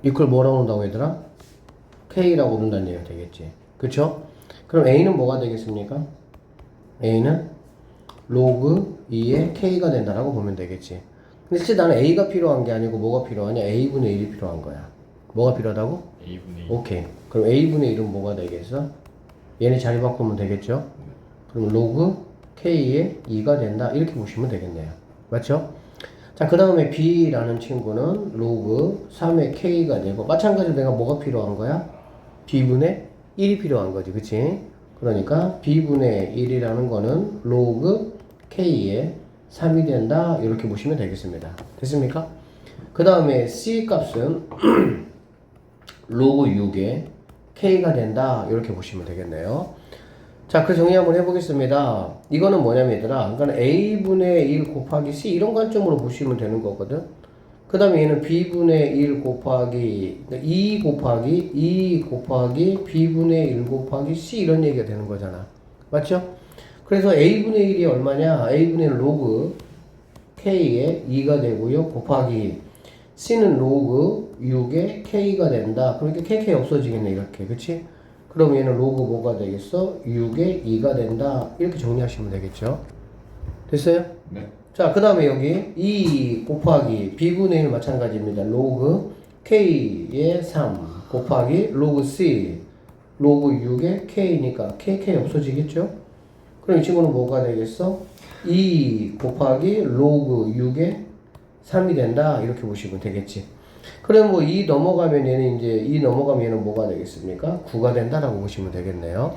이걸 뭐라고 한다고 얘들아? K라고 부른다는 얘기가 되겠지. 그쵸? 그럼 A는 뭐가 되겠습니까? A는 로그 2의 K가 된다라고 보면 되겠지. 근데 실제 나는 A가 필요한 게 아니고 뭐가 필요하냐? A분의 1이 필요한 거야. 뭐가 필요하다고? A분의 1. 오케이. 그럼 A분의 1은 뭐가 되겠어? 얘네 자리 바꾸면 되겠죠? 그럼 로그 K의 2가 된다. 이렇게 보시면 되겠네요. 맞죠? 자, 그 다음에 B라는 친구는 로그 3의 K가 되고, 마찬가지로 내가 뭐가 필요한 거야? B분의 1이 필요한 거지. 그치? 그러니까 B분의 1이라는 거는 로그 K의 3이 된다. 이렇게 보시면 되겠습니다. 됐습니까? 그 다음에 C 값은 로그 6의 K가 된다. 이렇게 보시면 되겠네요. 자, 그 정리 한번 해보겠습니다. 이거는 뭐냐면 얘들아, 그러니까 A분의 1 곱하기 C 이런 관점으로 보시면 되는 거거든. 그 다음에 얘는 B분의 1 곱하기 2 곱하기 B분의 1 곱하기 C 이런 얘기가 되는 거잖아. 맞죠? 그래서 A분의 1이 얼마냐? A분의 1 로그 K의 2가 되고요. 곱하기 C는 로그 6의 K가 된다. 그러니까 KK 없어지겠네. 이렇게. 그치? 그럼 얘는 로그 뭐가 되겠어? 6의 2가 된다. 이렇게 정리하시면 되겠죠. 됐어요? 네. 자, 그 다음에 여기 2 곱하기 B분의 1 마찬가지입니다. 로그 K의 3 곱하기 로그 C 로그 6의 K니까 KK 없어지겠죠? 그럼 이 친구는 뭐가 되겠어? 2 곱하기 로그 6의 3이 된다. 이렇게 보시면 되겠지. 그럼 뭐 2 넘어가면 얘는 이제 2 넘어가면 얘는 뭐가 되겠습니까? 9가 된다라고 보시면 되겠네요.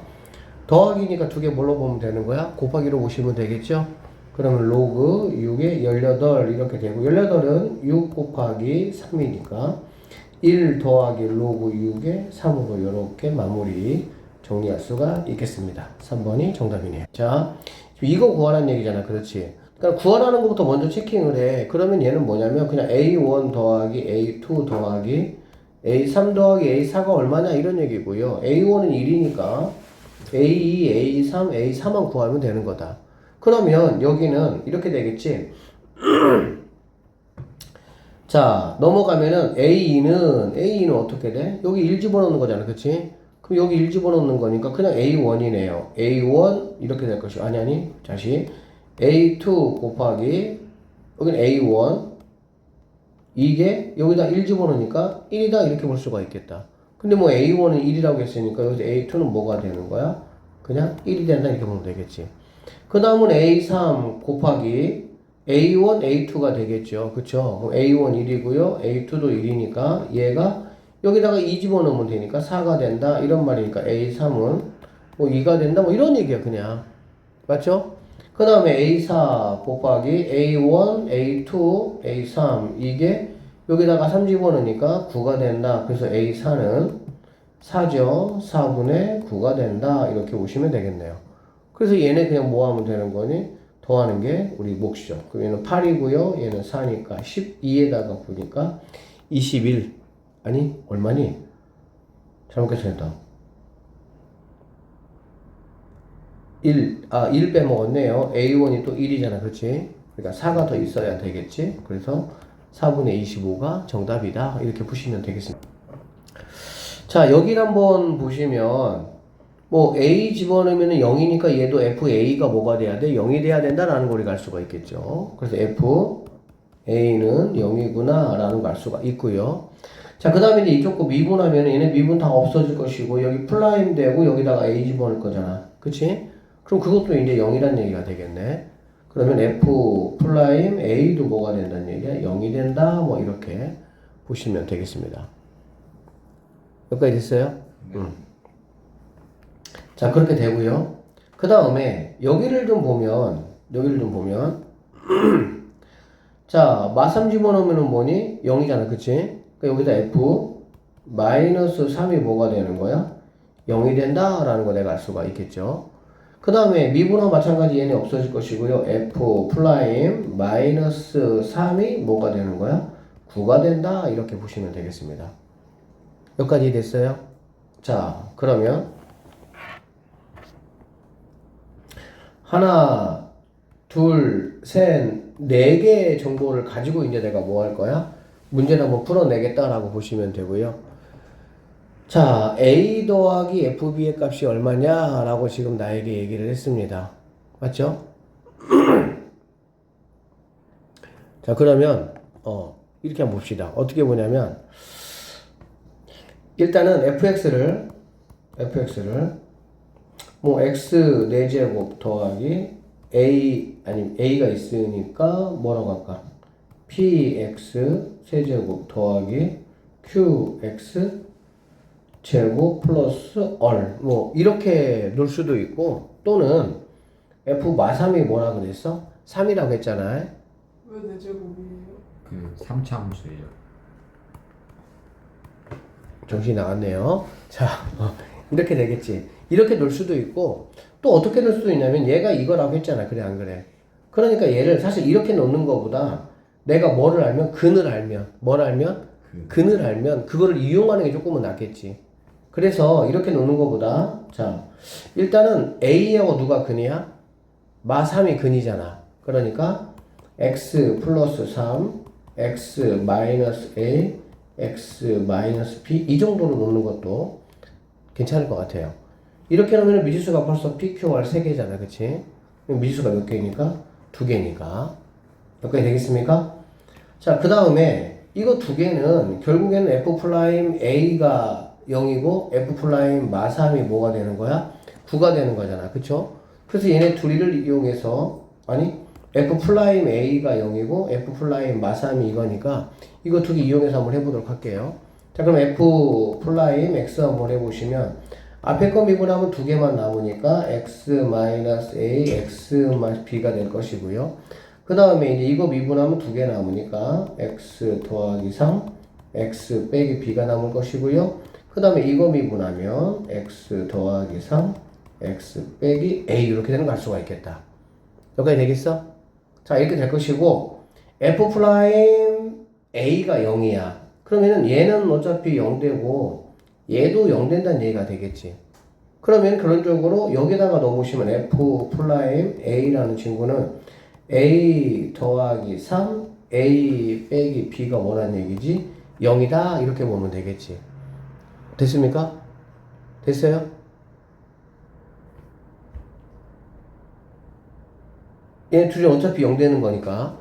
더하기니까 두 개 뭘로 보면 되는 거야? 곱하기로 보시면 되겠죠? 그러면 로그 6에 18 이렇게 되고 18은 6 곱하기 3이니까 1 더하기 로그 6에 3으로 이렇게 마무리 정리할 수가 있겠습니다. 3번이 정답이네요. 자, 이거 구하라는 얘기잖아. 그렇지? 그러니까 구하라는 것부터 먼저 체킹을 해. 그러면 얘는 뭐냐면 그냥 A1 더하기 A2 더하기 A3 더하기 A4가 얼마냐 이런 얘기고요. A1은 1이니까 A2, A3, A4만 구하면 되는 거다. 그러면 여기는 이렇게 되겠지. 자, 넘어가면은 A는 어떻게 돼? 여기 1 집어넣는 거잖아. 그치? 그럼 여기 1 집어넣는 거니까 그냥 A1이네요. A1 이렇게 될 것이고 아니 다시 A2 곱하기 여기는 A1 이게 여기다 1 집어넣으니까 1이다 이렇게 볼 수가 있겠다. 근데 뭐 A1은 1이라고 했으니까 여기서 A2는 뭐가 되는 거야? 그냥 1이 된다 이렇게 보면 되겠지. 그 다음은 A3 곱하기 A1, A2가 되겠죠. 그쵸? 그럼 A1 1이고요. A2도 1이니까 얘가 여기다가 2 집어넣으면 되니까 4가 된다. 이런 말이니까 A3은 뭐 2가 된다. 뭐 이런 얘기야 그냥. 맞죠? 그 다음에 A4 곱하기 A1, A2, A3 이게 여기다가 3 집어넣으니까 9가 된다. 그래서 A4는 4죠. 4분의 9가 된다. 이렇게 보시면 되겠네요. 그래서 얘네 그냥 뭐 하면 되는 거니? 더하는 게 우리 몫이죠. 그럼 얘는 8이고요. 얘는 4니까 12에다가 9니까 21. 아니 얼마니? 잘못했습니다. 1 빼먹었네요. A1이 또 1이잖아. 그렇지? 그러니까 4가 더 있어야 되겠지? 그래서 4분의 25가 정답이다. 이렇게 보시면 되겠습니다. 자, 여기를 한번 보시면 뭐 A 집어넣으면 0이니까 얘도 FA가 뭐가 돼야 돼? 0이 돼야 된다라는 걸 알 수가 있겠죠. 그래서 FA는 0이구나 라는 걸 알 수가 있고요. 자, 그 다음에 이제 이쪽 거 미분하면 얘네 미분 다 없어질 것이고 여기 플라임 되고 여기다가 A 집어넣을 거잖아. 그치? 그럼 그것도 이제 0이란 얘기가 되겠네. 그러면 F 플라임 A도 뭐가 된다는 얘기야? 0이 된다. 뭐 이렇게 보시면 되겠습니다. 여기까지 됐어요? 네. 자, 그렇게 되고요. 그 다음에 여기를 좀 보면 자, 마3 집어넣으면 뭐니? 0이잖아. 그치? 그러니까 여기다 F 마이너스 3이 뭐가 되는 거야? 0이 된다 라는 거 내가 알 수가 있겠죠. 그 다음에 미분하고 마찬가지 얘네 없어질 것이고요. F 플라임 마이너스 3이 뭐가 되는 거야? 9가 된다 이렇게 보시면 되겠습니다. 여기까지 됐어요? 자, 그러면 하나, 둘, 셋, 네 개의 정보를 가지고 이제 내가 뭐 할 거야? 문제를 한번 풀어내겠다라고 보시면 되고요. 자, A 더하기 FB의 값이 얼마냐라고 지금 나에게 얘기를 했습니다. 맞죠? 자, 그러면 이렇게 한번 봅시다. 어떻게 보냐면 일단은 fx를 뭐 x 4제곱 더하기 a 아니면 a가 있으니까 뭐라고 할까? px 세제곱 더하기 qx 제곱 플러스 얼 뭐 이렇게 놓을 수도 있고 또는 f 마삼이 뭐라 그랬어? 3이라고 했잖아요. 왜 4제곱이에요? 그 3차 함수예요. 정신이 나갔네요. 자, 이렇게 되겠지. 이렇게 놓을 수도 있고 또 어떻게 놓을 수도 있냐면 얘가 이거라고 했잖아. 그래 안 그래? 그러니까 얘를 사실 이렇게 놓는 거보다 내가 뭐를 알면 근을 알면 뭘 알면 근을 알면 그거를 이용하는 게 조금은 낫겠지. 그래서 이렇게 놓는 거보다 자 일단은 A하고 누가 근이야? 마 3이 근이잖아. 그러니까 x 플러스 3 x 마이너스 a x 마이너스 b 이 정도로 놓는 것도 괜찮을 것 같아요. 이렇게 놓으면 미지수가 벌써 pqr 3개잖아. 그치? 미지수가 몇 개니까? 2개니까 여기까지 되겠습니까? 자, 그 다음에 이거 2개는 결국에는 f'a가 0이고 f' 마 3이 뭐가 되는 거야? 9가 되는 거잖아. 그쵸? 그래서 얘네 둘이를 이용해서 아니 f'a가 0이고 f' 마 3이 이거니까 이거 2개 이용해서 한번 해보도록 할게요. 자, 그럼 f'x 한번 해보시면 앞에 거 미분하면 2개만 남으니까 x-a, x-b가 될 것이고요. 그 다음에 이제 이거 미분하면 2개 남으니까 x 더하기 3, x 빼기 b가 남을 것이고요. 그 다음에 이거 미분하면 x 더하기 3, x 빼기 a 이렇게 되는 걸 알 수가 있겠다. 여기까지 되겠어? 자, 이렇게 될 것이고 f'a가 0이야. 그러면은 얘는 어차피 0되고 얘도 0 된다는 얘기가 되겠지. 그러면 그런 쪽으로 여기다가 넣어보시면 f'a라는 친구는 a 더하기 3 a 빼기 b가 뭐라는 얘기지? 0이다 이렇게 보면 되겠지. 됐습니까? 됐어요? 얘 둘이 어차피 0 되는 거니까.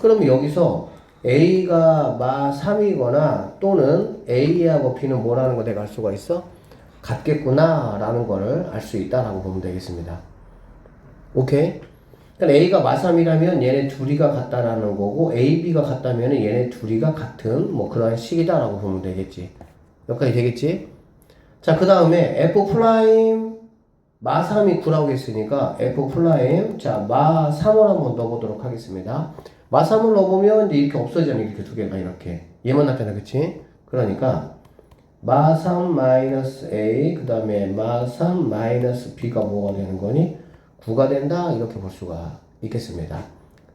그러면 여기서 a가 마 3이거나 또는 a하고 b는 뭐라는 거 내가 알 수가 있어? 같겠구나 라는 거를 알 수 있다라고 보면 되겠습니다. 오케이? 그러니까 a가 마 3이라면 얘네 둘이가 같다라는 거고 a, b가 같다면 얘네 둘이가 같은 뭐 그런 식이다 라고 보면 되겠지. 여기까지 되겠지? 자, 그 다음에 f' 마 3이 9라고 했으니까 f' 자, 마 3을 한번 넣어보도록 하겠습니다. 마 3을 넣어보면 이제 이렇게 없어지잖아. 이렇게 두 개가 이렇게 얘만 나타나. 그치? 그러니까 마 3 마이너스 a 그 다음에 마 3 마이너스 b가 뭐가 되는 거니? 9가 된다 이렇게 볼 수가 있겠습니다.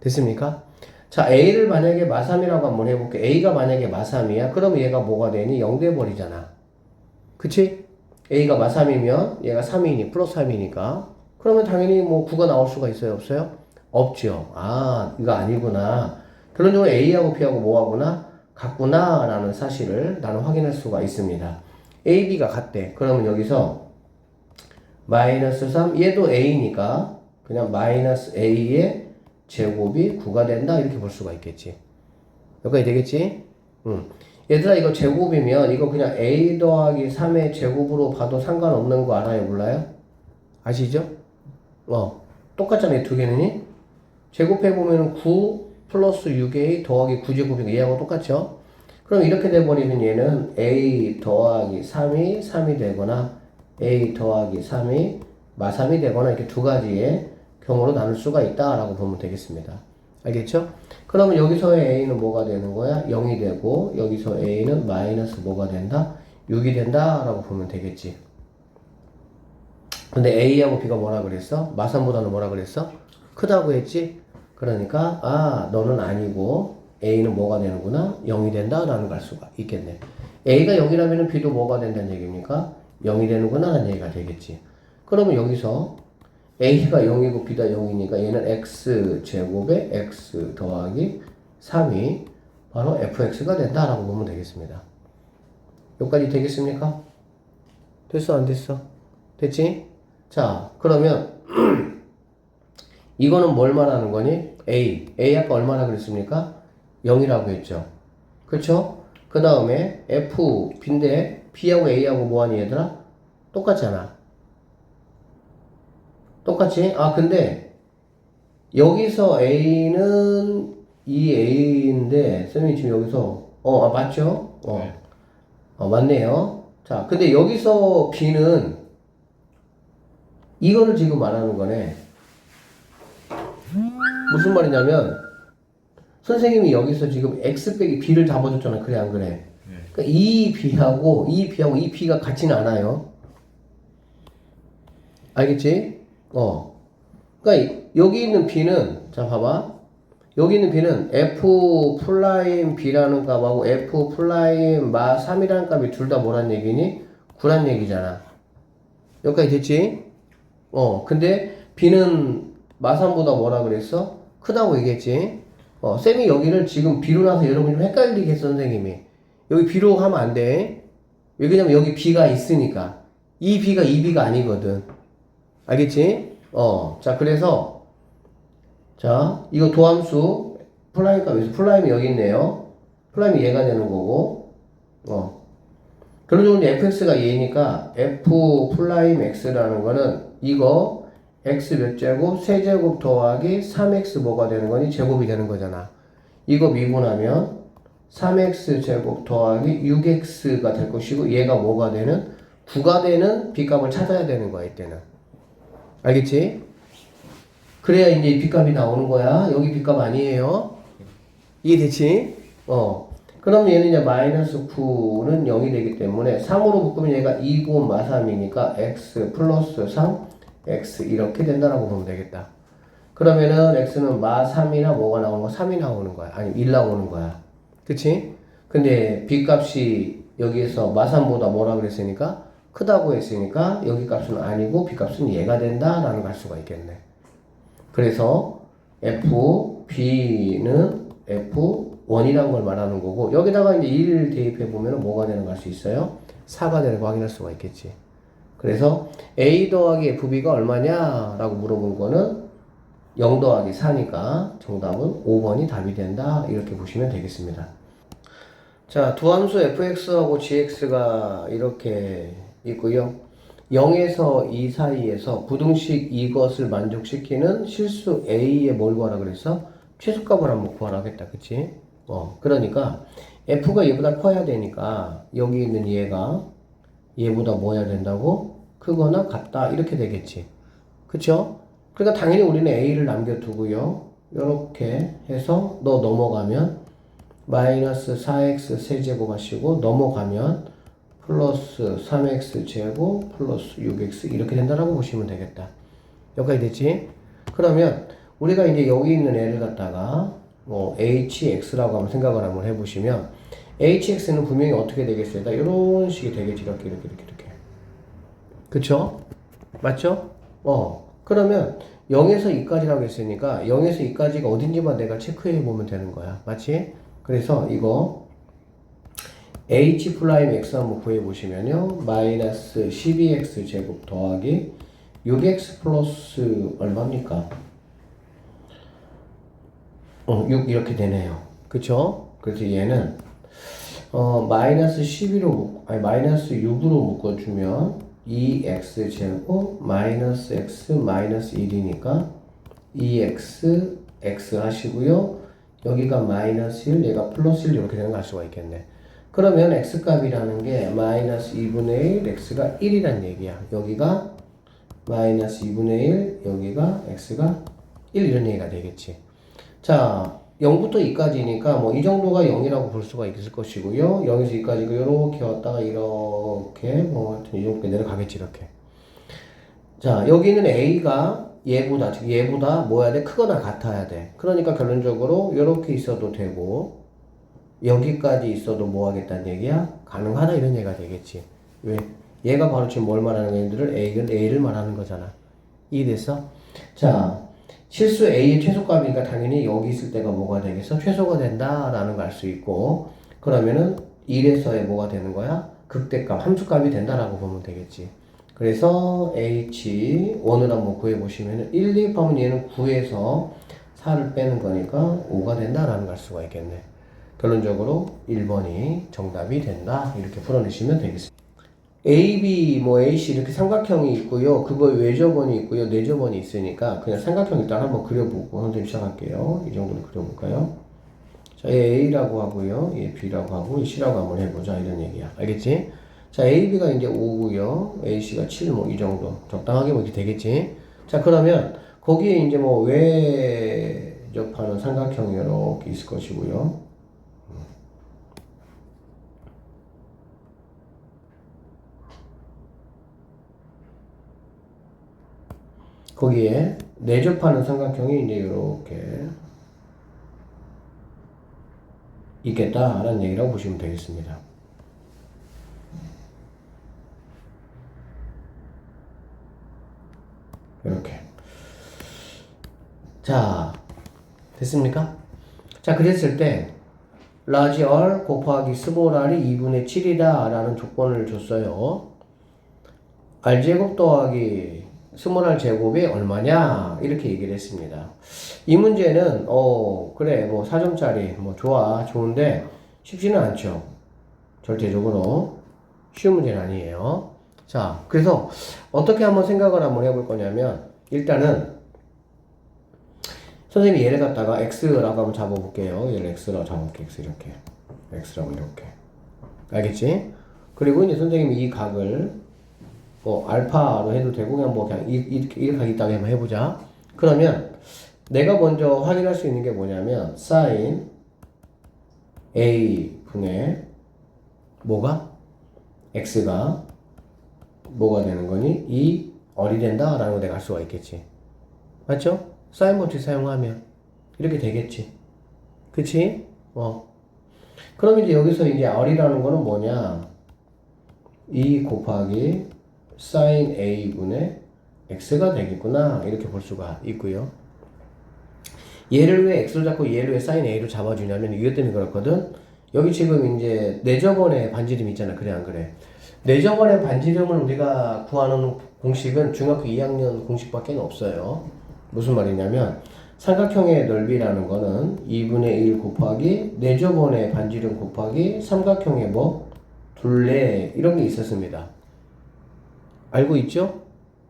됐습니까? 자, a를 만약에 마 3이라고 한번 해볼게. a가 만약에 마 3이야 그러면 얘가 뭐가 되니? 0 돼버리잖아. 그치? a가 마 3이면 얘가 3이니 플러스 3이니까 그러면 당연히 뭐 9가 나올 수가 있어요? 없어요? 없죠. 아, 이거 아니구나. 결론적으로 a하고 b하고 뭐하구나? 같구나 라는 사실을 나는 확인할 수가 있습니다. a, b가 같대. 그러면 여기서 마이너스 3 얘도 a니까 그냥 마이너스 a의 제곱이 9가 된다 이렇게 볼 수가 있겠지. 여기까지 되겠지? 얘들아 이거 제곱이면 이거 그냥 a 더하기 3의 제곱으로 봐도 상관없는 거 알아요? 몰라요? 아시죠? 똑같잖아요. 두 개는 제곱해보면 9 플러스 6a 더하기 9제곱이니까 얘하고 똑같죠? 그럼 이렇게 돼버리면 얘는 a 더하기 3이 되거나 a 더하기 3이 마3이 되거나 이렇게 두 가지의 경우로 나눌 수가 있다라고 보면 되겠습니다. 알겠죠? 그러면 여기서의 a는 뭐가 되는 거야? 0이 되고 여기서 a는 마이너스 뭐가 된다? 6이 된다 라고 보면 되겠지. 근데 a하고 b가 뭐라 그랬어? 마3보다는 뭐라 그랬어? 크다고 했지? 그러니까 아 너는 아니고 a는 뭐가 되는구나? 0이 된다 라는 걸 알 수가 있겠네. a가 0이라면 b도 뭐가 된다는 얘기입니까? 0이 되는구나 라는 얘기가 되겠지. 그러면 여기서 a가 0이고 b가 0이니까 얘는 x제곱에 x 더하기 3이 바로 fx가 된다라고 보면 되겠습니다. 여기까지 되겠습니까? 됐어 안 됐어? 됐지? 자 그러면 이거는 뭘 말하는 거니? A 아까 얼마나 그랬습니까? 0이라고 했죠. 그쵸? 그 다음에 F, B인데 B하고 A하고 뭐하니 얘들아? 똑같잖아. 똑같지? 아 근데 여기서 A는 이 A인데 쌤이 지금 여기서 맞죠? 네. 맞네요. 자 근데 여기서 B는 이거를 지금 말하는 거네. 무슨 말이냐면 선생님이 여기서 지금 x 빼기 b를 잡아줬잖아. 그래 안 그래? 네. 그러니까 이 b하고 이 b가 같지는 않아요. 알겠지? 그러니까 여기 있는 b는 자 봐봐. 여기 있는 b는 f 플라임 b라는 값하고 f 플라임 마 3이라는 값이 둘 다 뭐란 얘기니? 9란 얘기잖아. 여기까지 됐지? 근데 b는 마 3보다 뭐라 그랬어? 크다고 얘기했지? 쌤이 여기를 지금 B로 나서 여러분 좀 헷갈리게 했어, 선생님이. 여기 B로 하면 안 돼. 왜냐면 여기 B가 있으니까. 이 B가 이 B가 아니거든. 알겠지? 자, 그래서, 자, 이거 도함수, 플라임 값에서 플라임이 여기 있네요. 플라임이 얘가 되는 거고, 그런 정도 fx가 얘니까 f 플라임 x라는 거는 이거 x 몇 제곱? 세제곱 더하기 3x 뭐가 되는 거니? 제곱이 되는 거잖아. 이거 미분하면 3x 제곱 더하기 6x가 될 것이고 얘가 뭐가 되는? 9가 되는 b값을 찾아야 되는 거야 이때는. 알겠지? 그래야 이제 이 b값이 나오는 거야. 여기 b값 아니에요. 이해됐지? 그럼 얘는 이제 마이너스 9는 0이 되기 때문에 3으로 묶으면 얘가 2, 9, 마 3이니까 x 플러스 3 x 이렇게 된다라고 보면 되겠다. 그러면은 x는 마 3이나 뭐가 나오는 거야? 3이 나오는 거야. 아니면 1 나오는 거야. 그치? 근데 b 값이 여기에서 마 3보다 뭐라 그랬으니까 크다고 했으니까 여기 값은 아니고 b 값은 얘가 된다라는 걸 알 수가 있겠네. 그래서 f, b는 f1이라는 걸 말하는 거고 여기다가 이제 1 대입해 보면 뭐가 되는 거 알 수 있어요? 4가 되는 거 확인할 수가 있겠지. 그래서 a 더하기 fb가 얼마냐 라고 물어본 거는 0 더하기 4니까 정답은 5번이 답이 된다 이렇게 보시면 되겠습니다. 자, 두 함수 fx하고 gx가 이렇게 있고요. 0에서 2 사이에서 부등식 이것을 만족시키는 실수 a의 뭘 구하라 그랬어? 최소값을 한번 구하라 하겠다. 그치? 그러니까 f가 얘보다 커야 되니까 여기 있는 얘보다 뭐 해야 된다고? 크거나 같다 이렇게 되겠지. 그쵸? 그러니까 당연히 우리는 a를 남겨두고요. 이렇게 해서 넘어가면 마이너스 4x 세제곱 하시고 넘어가면 플러스 3x 제곱 플러스 6x 이렇게 된다라고 보시면 되겠다. 여기까지 됐지? 그러면 우리가 이제 여기 있는 애를 갖다가 hx라고 한번 생각을 한번 해보시면 hx는 분명히 어떻게 되겠어요? 이런 식이 되겠지. 이렇게. 그쵸? 맞죠? 그러면 0에서 2까지라고 했으니까 0에서 2까지가 어딘지만 내가 체크해 보면 되는 거야. 맞지? 그래서 이거 h 플라임 x 한번 구해 보시면요. 마이너스 12x 제곱 더하기 6x 플러스 얼마입니까? 6 이렇게 되네요. 그쵸? 그래서 얘는 마이너스 6으로 묶어주면 2x 제곱 마이너스 x 마이너스 1이니까 2x x 하시고요. 여기가 마이너스 1 얘가 플러스 1 이렇게 되는 거 알 수가 있겠네. 그러면 x값이라는 게 마이너스 2분의 1 x가 1이란 얘기야. 여기가 마이너스 2분의 1 여기가 x가 1 이런 얘기가 되겠지. 자 0부터 2까지니까 뭐 이 정도가 0이라고 볼 수가 있을 것이고요. 0에서 2까지 이렇게 왔다가 이렇게 뭐 하여튼 이렇게 내려가겠지 이렇게. 자 여기는 a가 얘보다 뭐 해야 돼? 크거나 같아야 돼. 그러니까 결론적으로 이렇게 있어도 되고 여기까지 있어도 뭐 하겠다는 얘기야? 가능하다 이런 얘기가 되겠지. 왜? 얘가 바로 지금 뭘 말하는 애들을 A를 말하는 거잖아. 이해됐어? 자 실수 A의 최소값이니까 당연히 여기 있을 때가 뭐가 되겠어? 최소가 된다라는 걸 알 수 있고, 그러면은 1에서의 뭐가 되는 거야? 극대값, 함수값이 된다라고 보면 되겠지. 그래서 H1을 한번 구해보시면은 1, 2 하면 얘는 9에서 4를 빼는 거니까 5가 된다라는 걸 알 수가 있겠네. 결론적으로 1번이 정답이 된다. 이렇게 풀어내시면 되겠습니다. A, B, 뭐 AC 이렇게 삼각형이 있고요. 그거 외접원이 있고요. 내접원이 있으니까 그냥 삼각형 일단 한번 그려보고 선생님 시작할게요. 이 정도는 그려볼까요? 자, 얘 A라고 하고요. 얘 B라고 하고 얘 C라고 한번 해보자. 이런 얘기야. 알겠지? 자, A, B가 이제 5고요. AC가 7, 뭐 이 정도. 적당하게 뭐 이렇게 되겠지? 자, 그러면 거기에 이제 뭐 외접하는 삼각형이 이렇게 있을 것이고요. 거기에 내접하는 삼각형이 이제 이렇게 있겠다라는 얘기라고 보시면 되겠습니다. 이렇게. 자, 됐습니까? 자, 그랬을 때 large R 곱하기 small r이 2분의 7이다 라는 조건을 줬어요. R제곱 더하기 스몰 R 제곱이 얼마냐? 이렇게 얘기를 했습니다. 이 문제는, 그래, 뭐 4점짜리, 뭐 좋아, 좋은데 쉽지는 않죠. 절대적으로. 쉬운 문제는 아니에요. 자, 그래서 어떻게 한번 생각을 한번 해볼 거냐면, 일단은 선생님이 얘를 갖다가 X라고 한번 잡아볼게요. 얘를 X라고 잡아볼게. X 이렇게. X라고 이렇게. 알겠지? 그리고 이제 선생님이 이 각을 뭐 알파로 해도 되고 그냥 뭐 그냥 이렇게 하겠다고 한번 해보자. 그러면 내가 먼저 확인할 수 있는 게 뭐냐면 sin A 분의 뭐가? X가 뭐가 되는 거니? 2R이 된다라는 거 내가 알 수가 있겠지. 맞죠? 사인 법칙 사용하면 이렇게 되겠지. 그치? 그럼 이제 여기서 이제 R이라는 거는 뭐냐? 2 곱하기 sin A분의 X가 되겠구나. 이렇게 볼 수가 있고요. 얘를 왜 X로 잡고 얘를 왜 sin A로 잡아주냐면 이것 때문에 그렇거든. 여기 지금 이제 내접원의 반지름 있잖아. 그래 안 그래? 내접원의 반지름을 우리가 구하는 공식은 중학교 2학년 공식밖에 없어요. 무슨 말이냐면 삼각형의 넓이라는 거는 2분의 1 곱하기 내접원의 반지름 곱하기 삼각형의 뭐 둘레 이런 게 있었습니다. 알고 있죠?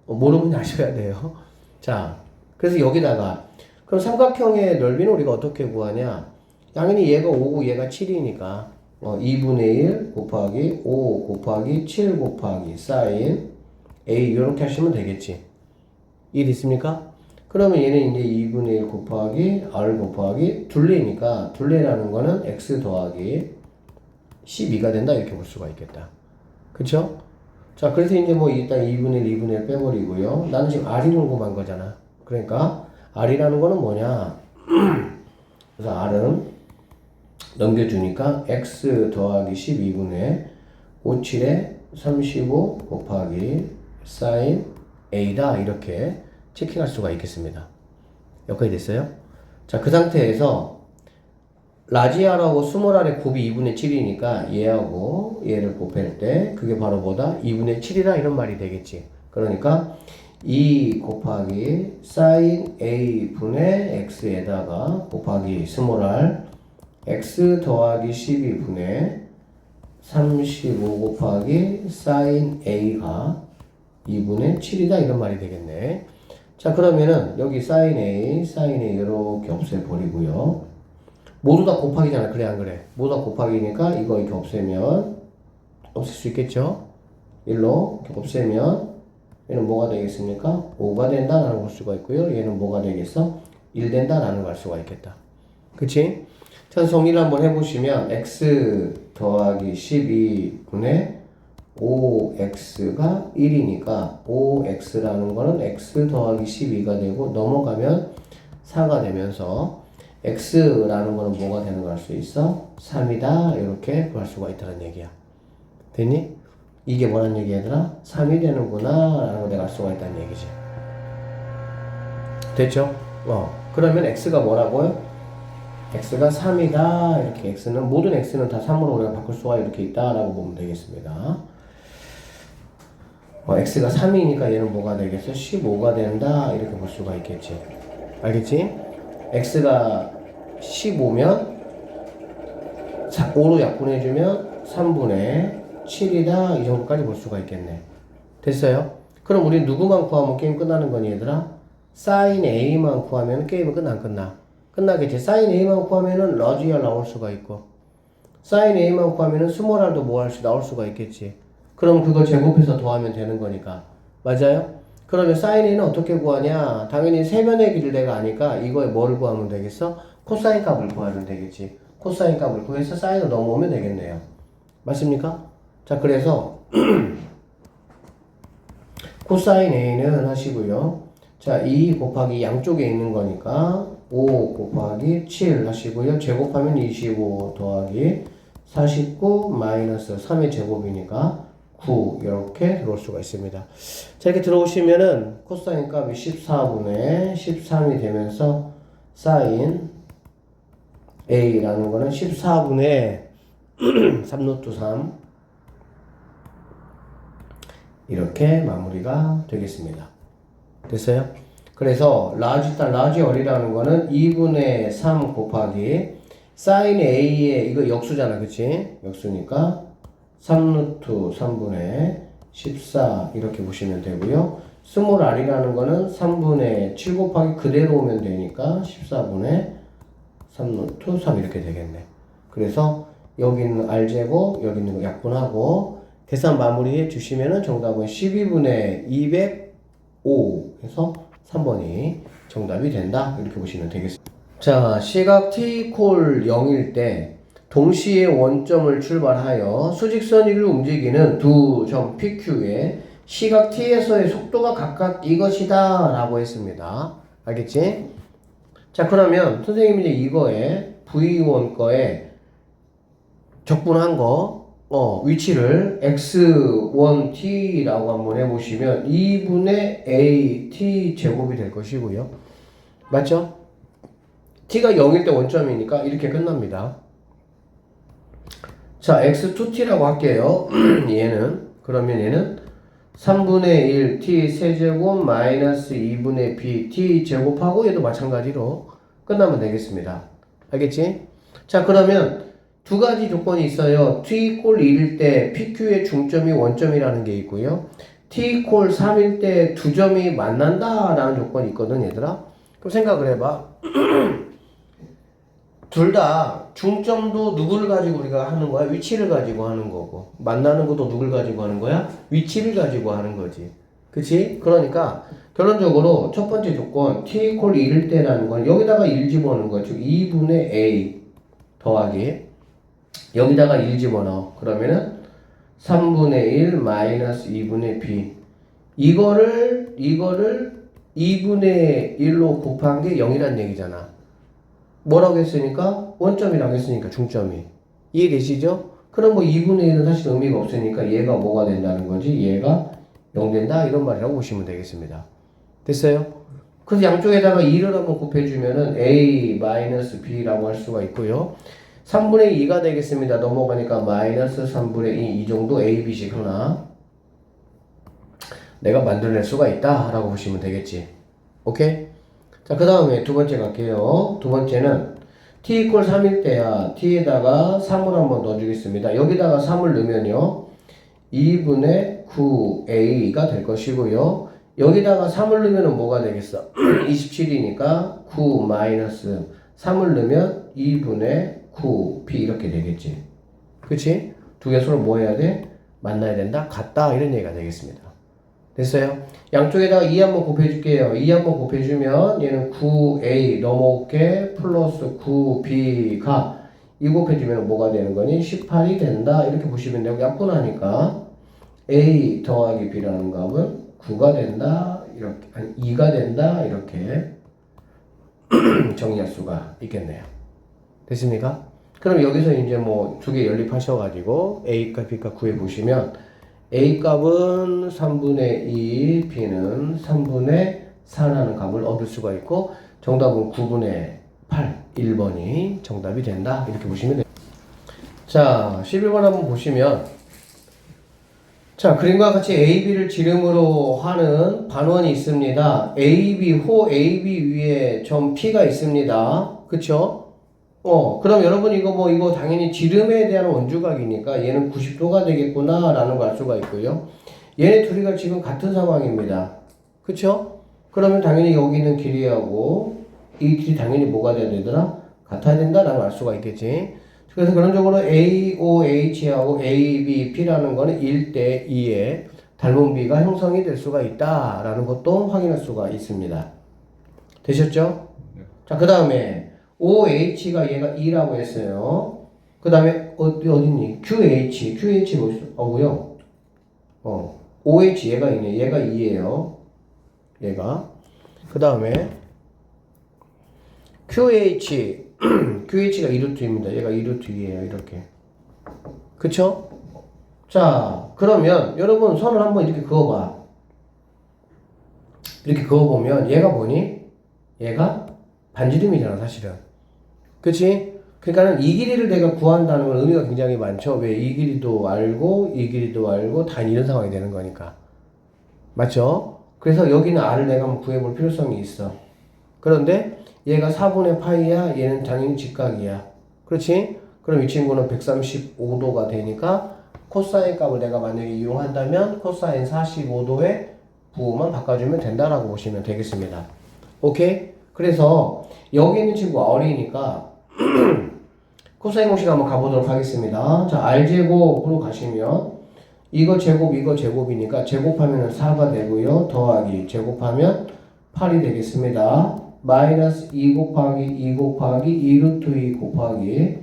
모르면 아셔야 돼요. 자, 그래서 여기다가 그럼 삼각형의 넓이는 우리가 어떻게 구하냐? 당연히 얘가 5고 얘가 7이니까 2분의 1 곱하기 5 곱하기 7 곱하기 sin A 이렇게 하시면 되겠지. 일 있습니까? 그러면 얘는 이제 2분의 1 곱하기 R 곱하기 둘레니까 둘레라는 거는 X 더하기 12가 된다 이렇게 볼 수가 있겠다. 그쵸? 자, 그래서 이제 뭐 일단 2분의 1, 2분의 1 빼버리고요. 나는 지금 R이 궁금한 거잖아. 그러니까 R이라는 거는 뭐냐? 그래서 R은 넘겨주니까 X 더하기 12분의 5, 7에 35 곱하기 sin A다 이렇게 체킹할 수가 있겠습니다. 여기까지 됐어요? 자, 그 상태에서 라지 R하고 스몰 R의 곱이 2분의 7이니까 얘하고 얘를 곱할 때 그게 바로 뭐다? 2분의 7이다 이런 말이 되겠지. 그러니까 2 곱하기 sin A 분의 X에다가 곱하기 스몰 R X 더하기 12분의 35 곱하기 sin A가 2분의 7이다 이런 말이 되겠네. 자, 그러면은 여기 sin A 이렇게 없애버리고요. 모두 다 곱하기잖아. 그래 안 그래? 모두 다 곱하기니까 이거 이렇게 없애면 없앨 수 있겠죠? 1로 이렇게 없애면 얘는 뭐가 되겠습니까? 5가 된다라는 걸 볼 수가 있고요. 얘는 뭐가 되겠어? 1 된다라는 걸 알 수가 있겠다. 그치? 자, 정리를 한번 해보시면 x 더하기 12분의 5x가 1이니까 5x라는 거는 x 더하기 12가 되고 넘어가면 4가 되면서 x라는 거는 뭐가 되는 걸 알 수 있어? 3이다 이렇게 구할 수가 있다는 얘기야. 됐니? 이게 뭐라는 얘기 얘들아? 3이 되는구나 라는 걸 내가 알 수가 있다는 얘기지. 됐죠? 그러면 x가 뭐라고요? x가 3이다. 이렇게 x는 모든 x는 다 3으로 우리가 바꿀 수가 이렇게 있다라고 보면 되겠습니다. x가 3이니까 얘는 뭐가 되겠어? 15가 된다. 이렇게 볼 수가 있겠지. 알겠지? x가 15면 5로 약분해주면 3분의 7이다. 이 정도까지 볼 수가 있겠네. 됐어요? 그럼 우리 누구만 구하면 게임 끝나는 거니 얘들아? sin a만 구하면 게임은 끝나? 끝나겠지. sin a만 구하면은 라지 r 나올 수가 있고 sin a만 구하면은 스몰 r도 뭐 할 수 나올 수가 있겠지. 그럼 그거 제곱해서 더하면 되는 거니까. 맞아요? 그러면 sin a는 어떻게 구하냐? 당연히 세변의 길이가 아니까 이거에 뭘 구하면 되겠어? 코사인 값을 구하면 되겠지. 코사인 값을 구해서 사인을 넘어오면 되겠네요. 맞습니까? 자, 그래서 코사인 a는 하시고요. 자, 2 곱하기 양쪽에 있는 거니까 5 곱하기 7 하시고요. 제곱하면 25 더하기 49 마이너스 3의 제곱이니까 9 이렇게 들어올 수가 있습니다. 자, 이렇게 들어오시면은 코사인 값이 14분의 13이 되면서 사인 a라는 거는 14분의 3루트 3 이렇게 마무리가 되겠습니다. 됐어요? 그래서 라지 얼이라는 거는 2분의 3 곱하기 사인 a의 이거 역수잖아, 그치? 역수니까 3루트 3분의 14 이렇게 보시면 되고요. 스몰 r이라는 거는 3분의 7 곱하기 그대로 오면 되니까 14분의 3루트 3 이렇게 되겠네. 그래서 여기 있는 r제곱 여기 있는 거 약분하고 계산 마무리해 주시면은 정답은 12분의 205 해서 3번이 정답이 된다. 이렇게 보시면 되겠습니다. 자, 시각 t 콜 0일 때 동시에 원점을 출발하여 수직선 위를 움직이는 두 점 PQ에 시각 t에서의 속도가 각각 이것이다 라고 했습니다. 알겠지? 자, 그러면 선생님이 이제 이거에 V1 거에 적분한 거 위치를 x1t라고 한번 해보시면 2분의 at 제곱이 될 것이고요. 맞죠? t가 0일 때 원점이니까 이렇게 끝납니다. 자, x2t라고 할게요. 그러면 얘는 3분의 1 t 세제곱 마이너스 2분의 b t 제곱하고 얘도 마찬가지로 끝나면 되겠습니다. 알겠지? 자, 그러면 두 가지 조건이 있어요. t 콜 1일 때 PQ의 중점이 원점이라는 게 있고요. t 콜 3일 때 두 점이 만난다 라는 조건이 있거든, 얘들아. 그럼 생각을 해봐. 둘 다 중점도 누구를 가지고 우리가 하는 거야? 위치를 가지고 하는 거고, 만나는 것도 누굴 가지고 하는 거야? 위치를 가지고 하는 거지. 그치? 그러니까 결론적으로 첫 번째 조건 t 콜 1일 때라는 건 여기다가 1 집어넣는 거야. 즉 2분의 a 더하기 여기다가 1 집어넣어. 그러면은 3분의 1 마이너스 2분의 b 이거를 2분의 1로 곱한 게 0이란 얘기잖아. 뭐라고 했으니까? 원점이라고 했으니까 중점이. 이해되시죠? 그럼 뭐 2분의 1은 사실 의미가 없으니까 얘가 뭐가 된다는 거지? 얘가 0 된다? 이런 말이라고 보시면 되겠습니다. 됐어요? 그래서 양쪽에다가 2를 한번 곱해주면은 a-b라고 할 수가 있고요. 3분의 2가 되겠습니다. 넘어가니까 마이너스 3분의 2 이 정도 a, b씩 하나 내가 만들어낼 수가 있다 라고 보시면 되겠지. 오케이? 자, 그 다음에 두 번째 갈게요. 두 번째는 t 이퀄 3일 때야 t에다가 3을 한번 넣어주겠습니다. 여기다가 3을 넣으면요 2분의 9a가 될 것이고요. 여기다가 3을 넣으면 뭐가 되겠어? 27이니까 9 마이너스 3을 넣으면 2분의 9b 이렇게 되겠지. 그치? 두 개 서로 뭐 해야 돼? 만나야 된다? 같다? 이런 얘기가 되겠습니다. 됐어요? 양쪽에다가 2 한번 곱해줄게요. 2 한번 곱해주면 얘는 9a 넘어올게 플러스 9b가 2 곱해주면 뭐가 되는 거니? 18이 된다. 이렇게 보시면 되고 약분하니까 a 더하기 b라는 값은 9가 된다. 이렇게 아니 2가 된다. 이렇게 정리할 수가 있겠네요. 됐습니까? 그럼 여기서 이제 뭐 두 개 연립하셔가지고 a값 b값 구해 보시면 a 값은 3분의 2, b는 3분의 4라는 값을 얻을 수가 있고 정답은 9분의 8, 1번이 정답이 된다. 이렇게 보시면 돼요. 자, 11번 한번 보시면 자, 그림과 같이 AB를 지름으로 하는 반원이 있습니다. AB, 호 AB 위에 점 P가 있습니다. 그쵸? 그럼 여러분 이거 당연히 지름에 대한 원주각이니까 얘는 90도가 되겠구나 라는 걸 알 수가 있고요. 얘네 둘이가 지금 같은 상황입니다. 그쵸? 그러면 당연히 여기 있는 길이하고 이 길이 당연히 뭐가 돼야 되더라? 같아야 된다라는 걸 알 수가 있겠지. 그래서 그런적으로 AOH하고 ABP라는 거는 1대 2의 닮은 비가 형성이 될 수가 있다라는 것도 확인할 수가 있습니다. 되셨죠? 네. 자, 그 다음에 OH가 얘가 2라고 했어요. 그 다음에 어딨니? QH 뭐고요? OH 얘가 2네. 얘가 2예요. 얘가. 그 다음에 QH가 2루트입니다. 얘가 2루트이에요. 이렇게. 그쵸? 자, 그러면 여러분 선을 한번 이렇게 그어봐. 이렇게 그어보면 얘가 뭐니? 얘가 반지름이잖아, 사실은. 그치? 그러니까는 이 길이를 내가 구한다는 건 의미가 굉장히 많죠. 왜? 이 길이도 알고, 이 길이도 알고, 다 이런 상황이 되는 거니까. 맞죠? 그래서 여기는 R을 내가 한번 구해볼 필요성이 있어. 그런데 얘가 4분의 파이야. 얘는 당연히 직각이야. 그렇지? 그럼 이 친구는 135도가 되니까 코사인 값을 내가 만약에 이용한다면 코사인 45도의 부호만 바꿔주면 된다라고 보시면 되겠습니다. 오케이? 그래서 여기 있는 친구가 어리니까 코사인 공식 한번 가보도록 하겠습니다. 자, R제곱으로 가시면 이거 제곱이니까 제곱하면 4가 되고요. 더하기 제곱하면 8이 되겠습니다. 마이너스 2 곱하기 2 곱하기 2루트 2 곱하기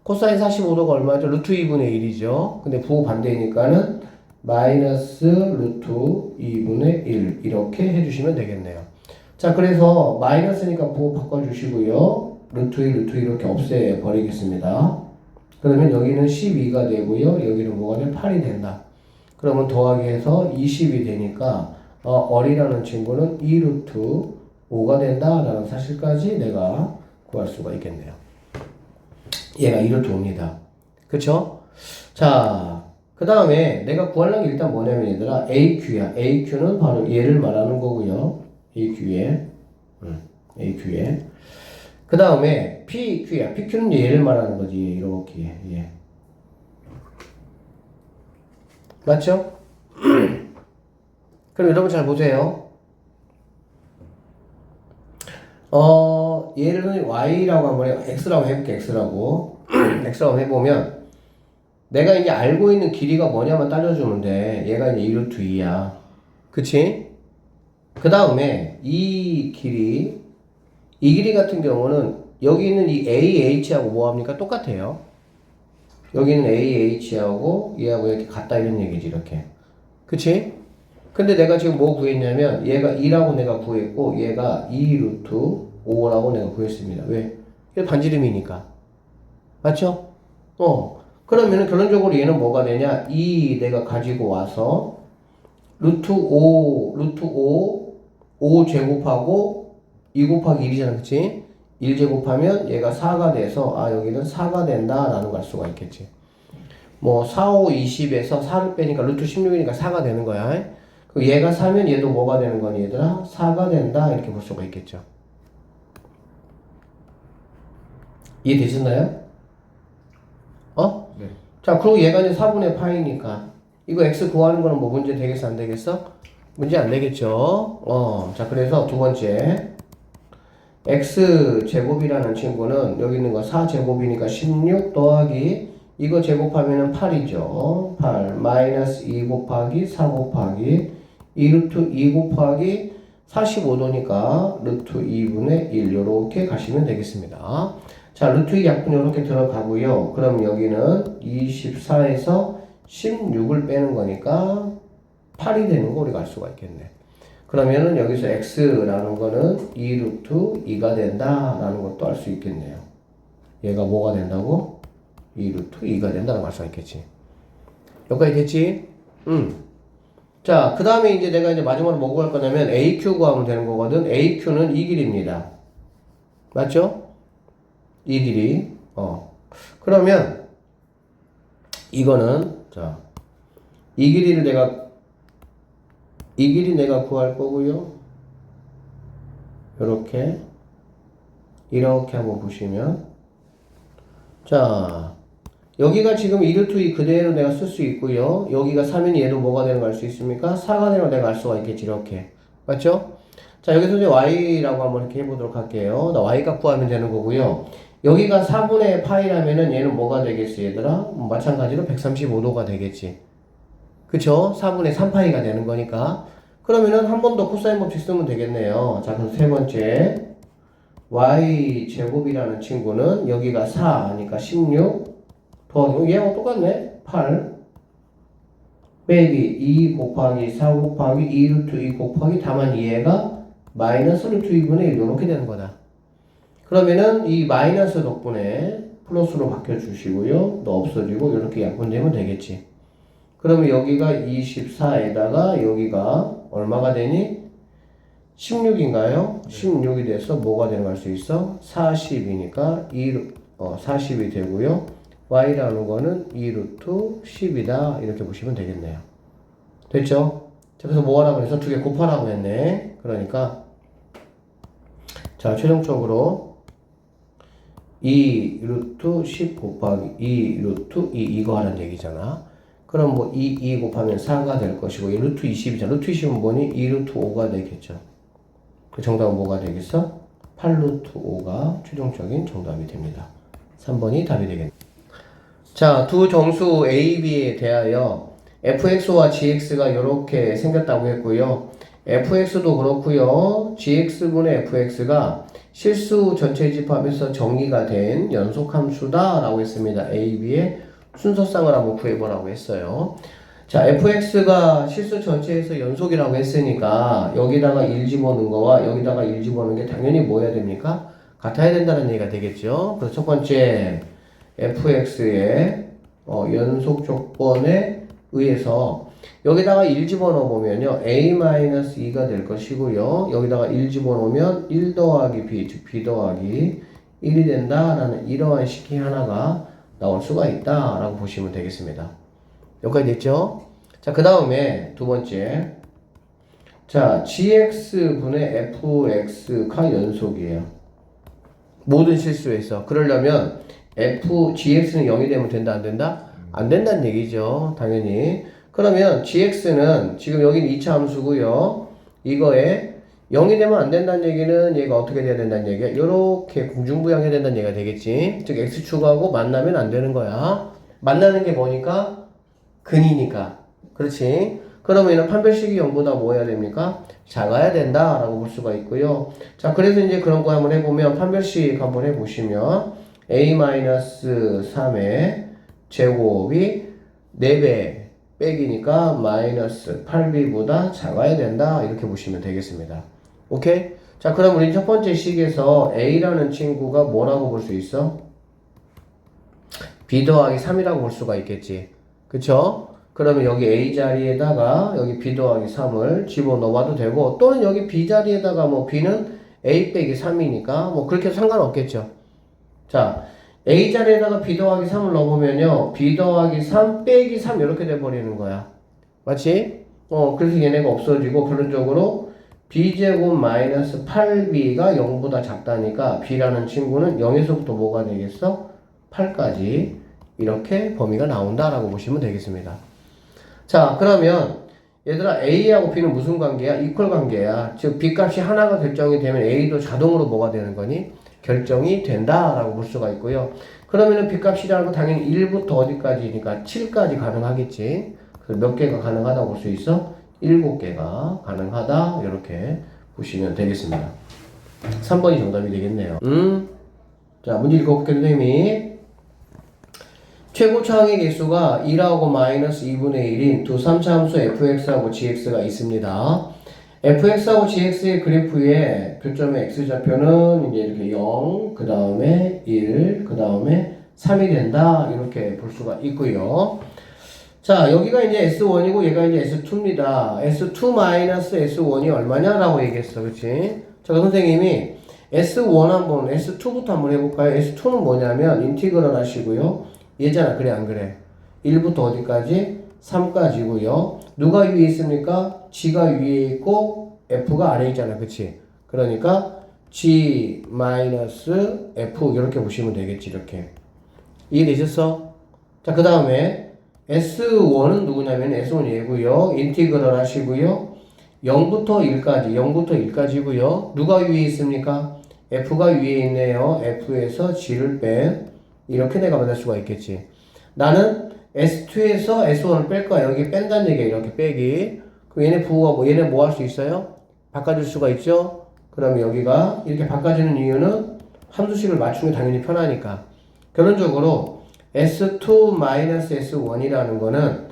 코사인 45도가 얼마죠? 루트 2분의 1이죠. 근데 부호 반대니까는 마이너스 루트 2분의 1 이렇게 해주시면 되겠네요. 자, 그래서 마이너스니까 부호 바꿔주시고요. 루트 2 이렇게 없애버리겠습니다. 그러면 여기는 12가 되고요. 여기는 뭐가 돼? 8이 된다. 그러면 더하기 해서 20이 되니까 어리라는 친구는 2루트 5가 된다라는 사실까지 내가 구할 수가 있겠네요. 얘가 2루트 5입니다. 그쵸? 자, 그 다음에 내가 구하려는 게 일단 뭐냐면 얘들아 AQ야. AQ는 바로 얘를 말하는 거고요. AQ에 그 다음에 PQ야. PQ는 얘를 말하는 거지. 이렇게 예. 맞죠? 그럼 여러분 잘 보세요. 얘를 Y라고 한번 해, X라고 해볼게, X라고. X라고 해보면, 내가 이제 알고 있는 길이가 뭐냐만 따져주면 돼. 얘가 이제 2루트 2야. 그치? 그 다음에, 이 길이 같은 경우는, 여기 있는 이 AH하고 뭐합니까? 똑같아요. 여기 있는 AH하고 얘하고 이렇게 같다 이런 얘기지, 이렇게. 그치? 근데 내가 지금 뭐 구했냐면 얘가 2라고 내가 구했고 얘가 2루트 5라고 내가 구했습니다. 왜? 이게 반지름이니까. 맞죠? 그러면은 결론적으로 얘는 뭐가 되냐? 2 내가 가지고 와서 루트 5 제곱하고 2 곱하기 1이잖아. 그치? 1 제곱하면 얘가 4가 돼서 여기는 4가 된다라는 걸 알 수가 있겠지. 뭐 4, 5, 20에서 4를 빼니까 루트 16이니까 4가 되는 거야. 그럼 얘가 4면 얘도 뭐가 되는 거니 얘들아? 4가 된다 이렇게 볼 수가 있겠죠. 이해되셨나요? 네. 자, 그리고 얘가 이제 4분의 파이니까 이거 x 구하는 거는 뭐 문제 되겠어 안 되겠어? 문제 안 되겠죠. 자, 그래서 두 번째 x 제곱이라는 친구는 여기 있는 거 4제곱이니까 16 더하기 이거 제곱하면은 8이죠. 8 마이너스 2 곱하기 4 곱하기 2루트 2 곱하기 45도니까 루트 2분의 1 요렇게 가시면 되겠습니다. 자, 루트 2 약분 요렇게 들어가고요. 그럼 여기는 24에서 16을 빼는 거니까 8이 되는 거 우리가 알 수가 있겠네. 그러면은 여기서 x라는 거는 2루트 2가 된다라는 것도 알 수 있겠네요. 얘가 뭐가 된다고? 2루트 2가 된다는 걸 알 수가 있겠지. 여기까지 됐지? 자, 그 다음에 이제 내가 이제 마지막으로 뭐 구할 거냐면 AQ 구하면 되는 거거든. AQ는 이 길입니다. 맞죠? 이 길이. 그러면 이거는 자, 이 길이 내가 구할 거고요. 이렇게 한번 보시면 자, 여기가 지금 2루트 그대로 내가 쓸 수 있고요. 여기가 3이니 얘도 뭐가 되는 거 알 수 있습니까? 4가 되는 거 내가 알 수가 있겠지. 이렇게. 맞죠? 자, 여기서 이제 y라고 한번 이렇게 해보도록 할게요. 나 y값 구하면 되는 거고요. 여기가 4분의 파이라면은 얘는 뭐가 되겠어, 얘들아? 마찬가지로 135도가 되겠지. 그쵸? 4분의 3파이가 되는 거니까. 그러면은 한 번 더 코사인 법칙 쓰면 되겠네요. 자, 그럼 세 번째. y 제곱이라는 친구는 여기가 4니까 16 더하기, 얘하고 똑같네. 8 빼기 2 곱하기 4 곱하기 2루트 2 곱하기 다만 얘가 마이너스 루트 2분의 1 이렇게 되는 거다. 그러면은 이 마이너스 덕분에 플러스로 바뀌어주시고요. 또 없어지고 이렇게 약분되면 되겠지. 그러면 여기가 24에다가 여기가 얼마가 되니? 16인가요? 16이 돼서 뭐가 되는 걸 알 수 있어? 40이니까 40이 되고요. y라는 거는 2루트 10이다. 이렇게 보시면 되겠네요. 됐죠? 자, 그래서 뭐 하라고 해서 두 개 곱하라고 했네. 그러니까 자, 최종적으로 2루트 10 곱하기 2루트 2 이거 하라는 얘기잖아. 그럼 뭐 2 곱하면 4가 될 것이고, 이 루트 20이잖아. 루트 20은 뭐니? 2루트 5가 되겠죠. 그 정답은 뭐가 되겠어? 8루트 5가 최종적인 정답이 됩니다. 3번이 답이 되겠네. 자, 두 정수 A, B에 대하여 fx와 gx가 이렇게 생겼다고 했고요. fx도 그렇고요. gx분의 fx가 실수 전체 집합에서 정의가 된 연속함수다 라고 했습니다. A, B의 순서상을 한번 구해보라고 했어요. 자, fx가 실수 전체에서 연속이라고 했으니까 여기다가 1 집어넣은 거와 여기다가 1 집어넣은 게 당연히 뭐 해야 됩니까? 같아야 된다는 얘기가 되겠죠. 그래서 첫 번째 fx의 연속 조건에 의해서 여기다가 1 집어넣어 보면요 a-2가 될 것이고요. 여기다가 1 집어넣으면 1 더하기 b, 즉 b 더하기 1이 된다라는 이러한 식이 하나가 나올 수가 있다라고 보시면 되겠습니다. 여기까지 됐죠? 자, 그 다음에 두 번째. 자, gx분의 fx가 연속이에요. 모든 실수에서. 그러려면 gx는 0이 되면 된다, 안 된다? 안 된다는 얘기죠. 당연히. 그러면 gx는 지금 여기는 2차 함수고요. 이거에 0이 되면 안 된다는 얘기는 얘가 어떻게 돼야 된다는 얘기야? 요렇게 공중부양해야 된다는 얘기가 되겠지. 즉 x축하고 만나면 안 되는 거야. 만나는 게 뭐니까? 근이니까. 그렇지? 그러면 얘는 판별식이 0보다 뭐 해야 됩니까? 작아야 된다라고 볼 수가 있고요. 자, 그래서 이제 그런 거 한번 해보면 판별식 한번 해보시면 a-3의 제곱이 4배 빼기니까 마이너스 8b보다 작아야 된다. 이렇게 보시면 되겠습니다. 오케이? 자, 그럼 우리 첫 번째 식에서 a라는 친구가 뭐라고 볼 수 있어? b 더하기 3이라고 볼 수가 있겠지. 그쵸? 그러면 여기 a 자리에다가 여기 b 더하기 3을 집어넣어봐도 되고, 또는 여기 b 자리에다가 뭐 b는 a 빼기 3이니까 뭐 그렇게 해도 상관없겠죠. 자, a 자리에다가 b 더하기 3을 넣어보면요 b 더하기 3 빼기 3 이렇게 돼버리는 거야. 맞지? 그래서 얘네가 없어지고 결론적으로 b제곱 마이너스 8b가 0보다 작다니까 b라는 친구는 0에서부터 뭐가 되겠어? 8까지 이렇게 범위가 나온다라고 보시면 되겠습니다. 자, 그러면 얘들아 A하고 B는 무슨 관계야? 이퀄 관계야. 즉 B값이 하나가 결정이 되면 A도 자동으로 뭐가 되는 거니? 결정이 된다라고 볼 수가 있고요. 그러면은 B값이라는 건 당연히 1부터 어디까지니까 7까지 가능하겠지. 그래서 몇 개가 가능하다고 볼 수 있어? 7개가 가능하다. 이렇게 보시면 되겠습니다. 3번이 정답이 되겠네요. 자, 문제 읽어볼게요, 선생님이. 최고차항의 개수가 1하고 마이너스 2분의 1인 두 3차 함수 fx하고 gx가 있습니다. fx하고 gx의 그래프의 교점의 x좌표는 이제 이렇게 0, 그 다음에 1, 그 다음에 3이 된다. 이렇게 볼 수가 있고요. 자, 여기가 이제 S1이고 얘가 이제 S2입니다. S2 마이너스 S1이 얼마냐라고 얘기했어. 그치? 자, 선생님이 S1 한번, S2부터 한번 해볼까요? S2는 뭐냐면 인티그럴 하시고요. 얘잖아. 그래 안 그래? 1부터 어디까지? 3까지고요. 누가 위에 있습니까? G가 위에 있고 F가 아래에 있잖아. 그치? 그러니까 G-F 이렇게 보시면 되겠지. 이렇게. 이해되셨어? 자, 그 다음에 S1은 누구냐면 S1 얘고요. 인티그럴 하시고요. 0부터 1까지, 0부터 1까지고요. 누가 위에 있습니까? F가 위에 있네요. F에서 G를 뺀 이렇게 내가 만날 수가 있겠지. 나는 S2에서 S1을 뺄 거야. 여기 뺀다는 얘기야. 이렇게 빼기. 그럼 얘네 부호가 뭐, 얘네 뭐 할 수 있어요? 바꿔줄 수가 있죠? 그러면 여기가 이렇게 바꿔주는 이유는 함수식을 맞추는 게 당연히 편하니까. 결론적으로 S2-S1이라는 거는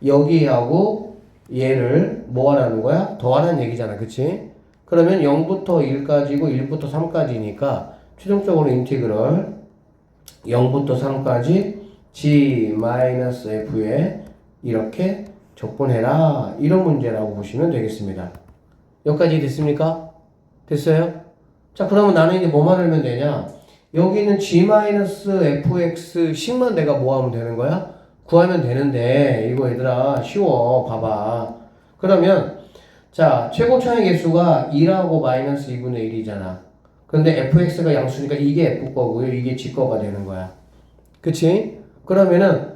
여기하고 얘를 뭐 하라는 거야? 더하라는 얘기잖아. 그치? 그러면 0부터 1까지고 1부터 3까지니까 최종적으로 인티그럴 0부터 3까지 G-F에 이렇게 적분해라. 이런 문제라고 보시면 되겠습니다. 여기까지 됐습니까? 됐어요? 자, 그러면 나는 이제 뭐만 알면 되냐? 여기 있는 G-fx-식만 내가 뭐 하면 되는 거야? 구하면 되는데, 이거 얘들아, 쉬워. 봐봐. 그러면, 자, 최고차의 개수가 2하고 마이너스 2분의 1이잖아. 근데 fx가 양수니까 이게 f 거고요. 이게 g 거가 되는 거야. 그치? 그러면은,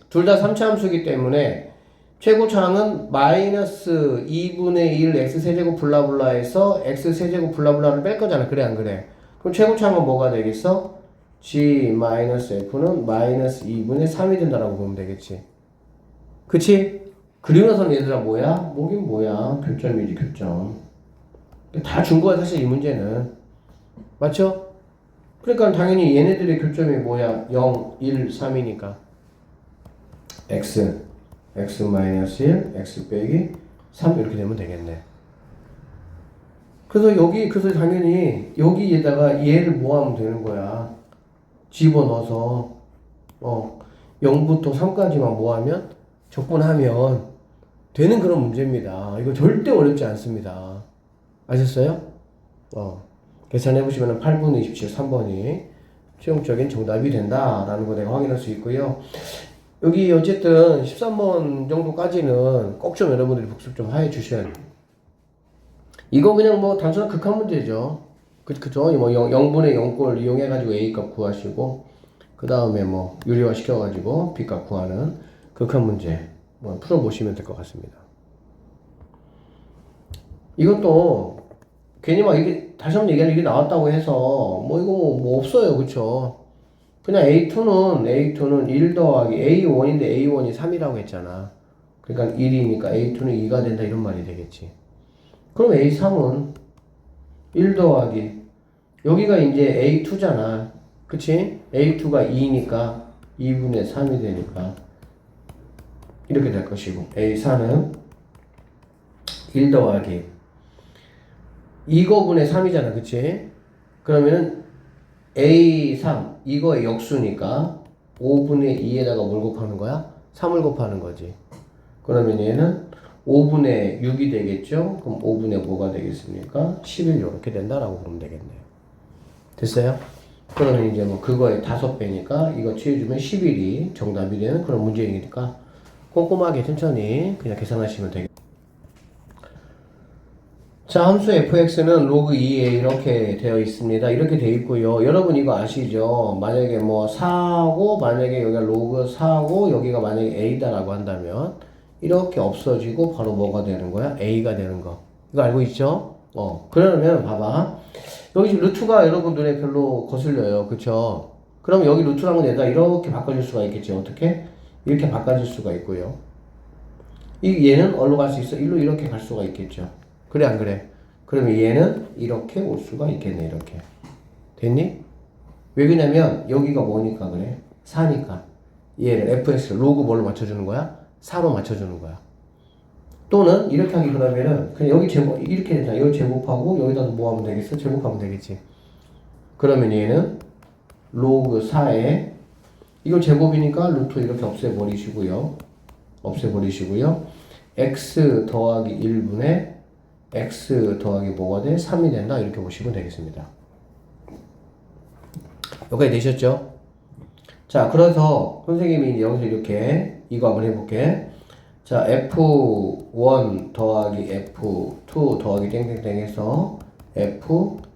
둘 다 3차 함수이기 때문에, 최고차항은 마이너스 2분의 1 x세제곱 블라블라에서 x세제곱 블라블라를 뺄 거잖아. 그래 안 그래? 그럼 최고차항은 뭐가 되겠어? G-F는 마이너스 2분의 3이 된다라고 보면 되겠지. 그치? 그리고 나서는 얘들아 뭐야? 뭐긴 뭐야? 교점이지 교점. 다 준 거야 사실 이 문제는. 맞죠? 그러니까 당연히 얘네들의 교점이 뭐야? 0, 1, 3이니까 x 마이너스 1, x 빼기 3 이렇게 되면 되겠네. 그래서 그래서 당연히 여기에다가 얘를 뭐 하면 되는 거야? 집어넣어서 0부터 3까지만 뭐 하면 적분하면 되는 그런 문제입니다. 이거 절대 어렵지 않습니다. 아셨어요? 계산해 보시면 8분의 27, 3번이 최종적인 정답이 된다라는 거 내가 확인할 수 있고요. 여기 어쨌든 13번 정도까지는 꼭 좀 여러분들이 복습 좀 해 주셔야 돼요. 이거 그냥 뭐 단순한 극한 문제죠. 그죠? 뭐 0분의 0꼴 이용해가지고 A 값 구하시고, 그 다음에 뭐 유리화 시켜가지고 B 값 구하는 극한 문제. 뭐 풀어보시면 될 것 같습니다. 이것도 괜히 막 이게, 다시 한번 얘기하면 이게 나왔다고 해서 뭐 이거 뭐 없어요. 그쵸? 그냥 A2는 1 더하기 A1인데 A1이 3이라고 했잖아. 그러니까 1이니까 A2는 2가 된다 이런 말이 되겠지. 그럼 A3은 1 더하기 여기가 이제 A2잖아. 그치? A2가 2니까 2분의 3이 되니까 이렇게 될 것이고, A4는 1 더하기 이거분의 3이잖아. 그치? 그러면은 A3 이거의 역수니까 5분의 2에다가 뭘 곱하는 거야? 3을 곱하는 거지. 그러면 얘는 5분의 6이 되겠죠? 그럼 5분의 뭐가 되겠습니까? 11 이렇게 된다라고 보면 되겠네요. 됐어요? 그러면 이제 뭐 그거의 5배니까 이거 취해주면 11이 정답이 되는 그런 문제이니까 꼼꼼하게 천천히 그냥 계산하시면 되겠습니다. 자, 함수 fx는 로그 2에 이렇게 되어 있습니다. 이렇게 되어 있고요. 여러분 이거 아시죠? 만약에 뭐 4하고 만약에 여기가 로그 4하고 여기가 만약에 a다라고 한다면 이렇게 없어지고 바로 뭐가 되는 거야? a가 되는 거. 이거 알고 있죠? 그러면 봐봐. 여기 지금 루트가 여러분 눈에 별로 거슬려요. 그쵸? 그럼 여기 루트라는 데다 이렇게 바꿔줄 수가 있겠지. 어떻게? 이렇게 바꿔줄 수가 있고요. 얘는 어디로 갈 수 있어? 일로 이렇게 갈 수가 있겠죠. 그래 안 그래? 그러면 얘는 이렇게 올 수가 있겠네. 이렇게 됐니? 왜 그러냐면 여기가 뭐니까 그래? 4니까 얘를 fx 로그 뭘로 맞춰주는 거야? 4로 맞춰주는 거야. 또는 이렇게 하기 그러면은 그냥 여기 제곱 이렇게 된다. 여기 제곱하고 여기다 뭐 하면 되겠어? 제곱하면 되겠지. 그러면 얘는 로그 4에 이거 제곱이니까 루트 이렇게 없애버리시고요. x 더하기 1분의 x 더하기 뭐가 돼? 3이 된다. 이렇게 보시면 되겠습니다. 여기까지 되셨죠? 자, 그래서 선생님이 여기서 이렇게 이거 한번 해볼게. 자, f1 더하기 f2 더하기 땡땡땡 해서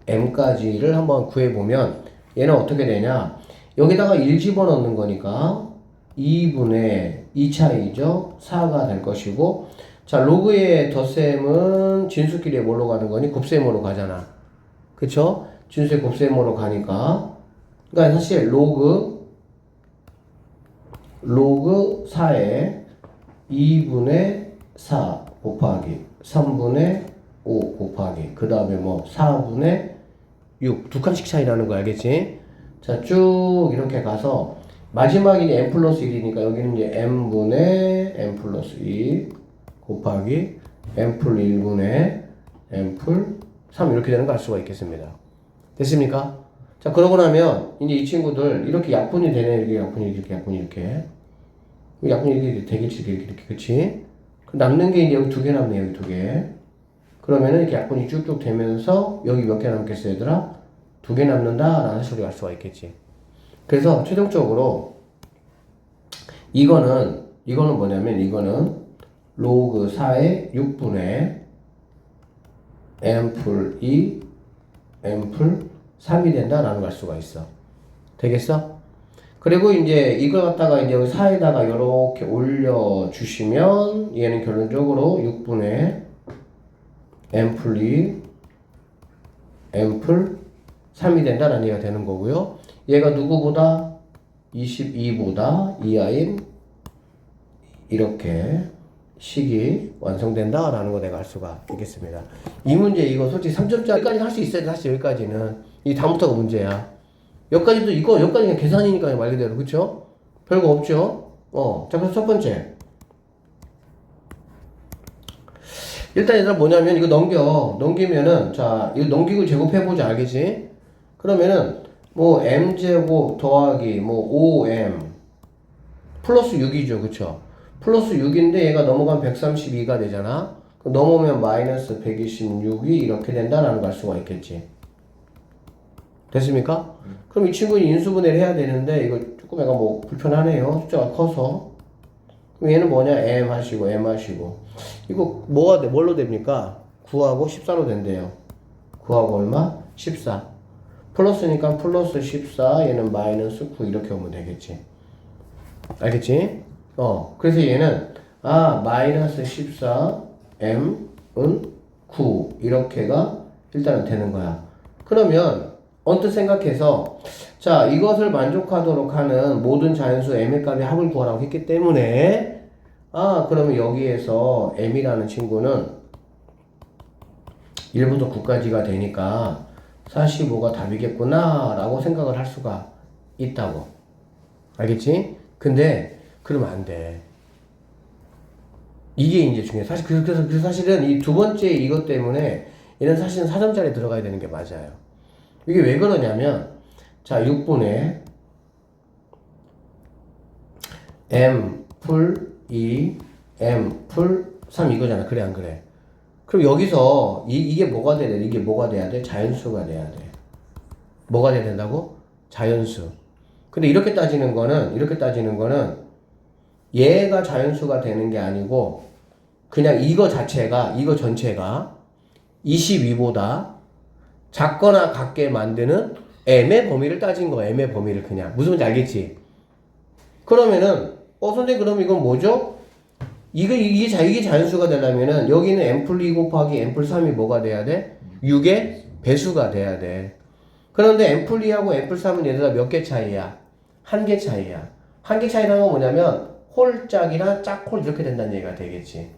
fm까지를 한번 구해보면 얘는 어떻게 되냐? 여기다가 1 집어넣는 거니까 2분의 2 차이죠? 4가 될 것이고, 자, 로그의 덧셈은 진수끼리 뭘로 가는 거니? 곱셈으로 가잖아. 그쵸? 진수의 곱셈으로 가니까. 그러니까 사실 로그 4에 2분의 4 곱하기 3분의 5 곱하기 그 다음에 뭐 4분의 6 두 칸씩 차이 나는 거 알겠지? 자, 쭉 이렇게 가서 마지막이 n 플러스 1이니까 여기는 이제 n분의 n 플러스 2 곱하기 n 풀 1분의 n 풀 3 이렇게 되는 거 알 수가 있겠습니다. 됐습니까? 자, 그러고 나면 이제 이 친구들 이렇게 약분이 되네. 이렇게 약분이 이렇게 약분이 이렇게 되겠지. 이렇게 그치? 남는 게 이제 여기 2개 남네. 여기 2개. 그러면은 이렇게 약분이 쭉쭉 되면서 여기 몇 개 남겠어 얘들아? 2개 남는다 라는 소리가 알 수가 있겠지. 그래서 최종적으로 이거는 뭐냐면 이거는 로그 4의 6분의 n 풀 2 n 풀 3이 된다라는 걸 알 수가 있어. 되겠어? 그리고 이제 이걸 갖다가 이제 여기 4에다가 이렇게 올려주시면 얘는 결론적으로 6분의 n 풀 2 n 풀 3이 된다라는 얘기가 되는 거고요. 얘가 누구보다 22보다 이하인 이렇게 식이 완성된다라는 거 내가 알 수가 있겠습니다. 이 문제 이거 솔직히 3점짜리까지 할 수 있어야 돼. 사실 여기까지는 이 다음부터가 문제야. 여기까지도 여기까지 그냥 계산이니까 말 그대로 그쵸? 별거 없죠? 자, 그래서 첫 번째 일단 얘들아 뭐냐면 이거 넘기면은 자 이거 넘기고 제곱해보자. 알겠지? 그러면은 뭐 m제곱 더하기 뭐 5m 플러스 6이죠. 그쵸? 플러스 6인데 얘가 넘어가면 132가 되잖아. 넘어오면 마이너스 126이 이렇게 된다라는 걸 알 수가 있겠지. 됐습니까? 그럼 이 친구는 인수분해를 해야 되는데 이거 조금 약간 뭐 불편하네요. 숫자가 커서. 그럼 얘는 뭐냐? m 하시고 이거 뭘로 됩니까? 9하고 14로 된대요. 9하고 얼마? 14. 플러스니까 플러스 14, 얘는 마이너스 9 이렇게 오면 되겠지. 알겠지? 그래서 얘는 마이너스 14, m은 9 이렇게가 일단은 되는 거야. 그러면 언뜻 생각해서 자, 이것을 만족하도록 하는 모든 자연수 m의 값의 합을 구하라고 했기 때문에 그러면 여기에서 m이라는 친구는 1부터 9까지가 되니까 45가 답이겠구나 라고 생각을 할 수가 있다고. 알겠지? 근데 그러면 안 돼. 이게 이제 중요해. 사실 그래서 사실은 이 두 번째 이것 때문에 얘는 사실은 4점짜리 들어가야 되는 게 맞아요. 이게 왜 그러냐면 자, 6분의 m 풀 2 m 풀 3 이거잖아. 그래 안 그래? 그럼 여기서 이게 뭐가 돼야 돼? 이게 뭐가 돼야 돼? 자연수가 돼야 돼. 뭐가 돼야 된다고? 자연수. 근데 이렇게 따지는 거는 얘가 자연수가 되는 게 아니고 그냥 이거 전체가 22보다 작거나 같게 만드는 m의 범위를 따진 거야. m의 범위를 그냥. 무슨 말인지 알겠지? 그러면은 선생님 그럼 이건 뭐죠? 이게 자연수가 되려면은 여기는 m 풀 2 곱하기 m 풀 3이 뭐가 돼야 돼? 6의 배수가 돼야 돼. 그런데 m 풀 2하고 m 풀 3은 얘들아 몇 개 차이야? 한 개 차이야. 한 개 차이라는 건 뭐냐면 홀짝이나 짝홀 이렇게 된다는 얘기가 되겠지.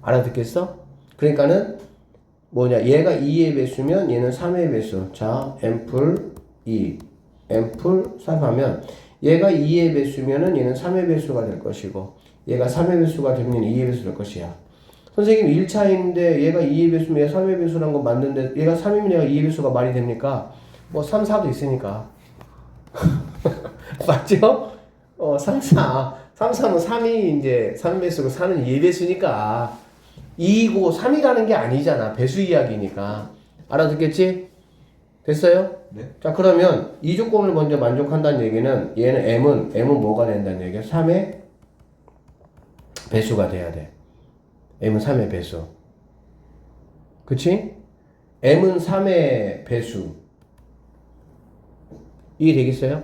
알아듣겠어? 그러니까는 뭐냐, 얘가 2의 배수면 얘는 3의 배수. 자, m 풀 2, m 풀 3 하면 얘가 2의 배수면은 얘는 3의 배수가 될 것이고 얘가 3의 배수가 되면 얘는 2의 배수 될 것이야. 선생님 1차인데 얘가 2의 배수면 얘가 3의 배수란 거 맞는데 얘가 3이면 얘가 2의 배수가 말이 됩니까? 뭐 3, 4도 있으니까. 맞죠? 3, 4. 3, 4는 3이 이제 3배수고 4는 2배수니까 2고 3이라는 게 아니잖아. 배수 이야기니까. 알아듣겠지? 됐어요? 네. 자, 그러면 이 조건을 먼저 만족한다는 얘기는 얘는 m은 뭐가 된다는 얘기야? 3의 배수가 돼야 돼. m은 3의 배수. 그치? m은 3의 배수. 이해되겠어요?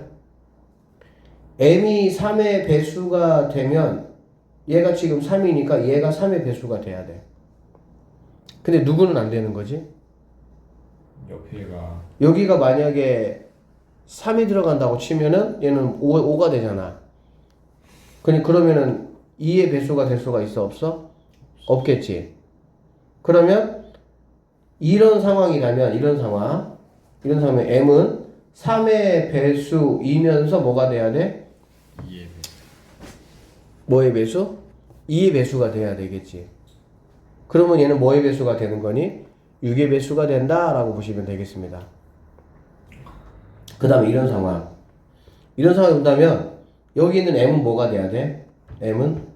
m이 3의 배수가 되면 얘가 지금 3이니까 얘가 3의 배수가 돼야 돼. 근데 누구는 안 되는 거지? 옆에가 여기가 만약에 3이 들어간다고 치면은 얘는 5가 되잖아. 그러면은 2의 배수가 될 수가 있어? 없어? 없겠지. 그러면 이런 상황이라면 이런 상황이면 m은 3의 배수이면서 뭐가 돼야 돼? 2의 배수. 뭐의 배수? 2의 배수가 돼야 되겠지. 그러면 얘는 뭐의 배수가 되는 거니? 6의 배수가 된다라고 보시면 되겠습니다. 그 다음에 이런 상황이 온다면 여기 있는 m은 뭐가 돼야 돼? m은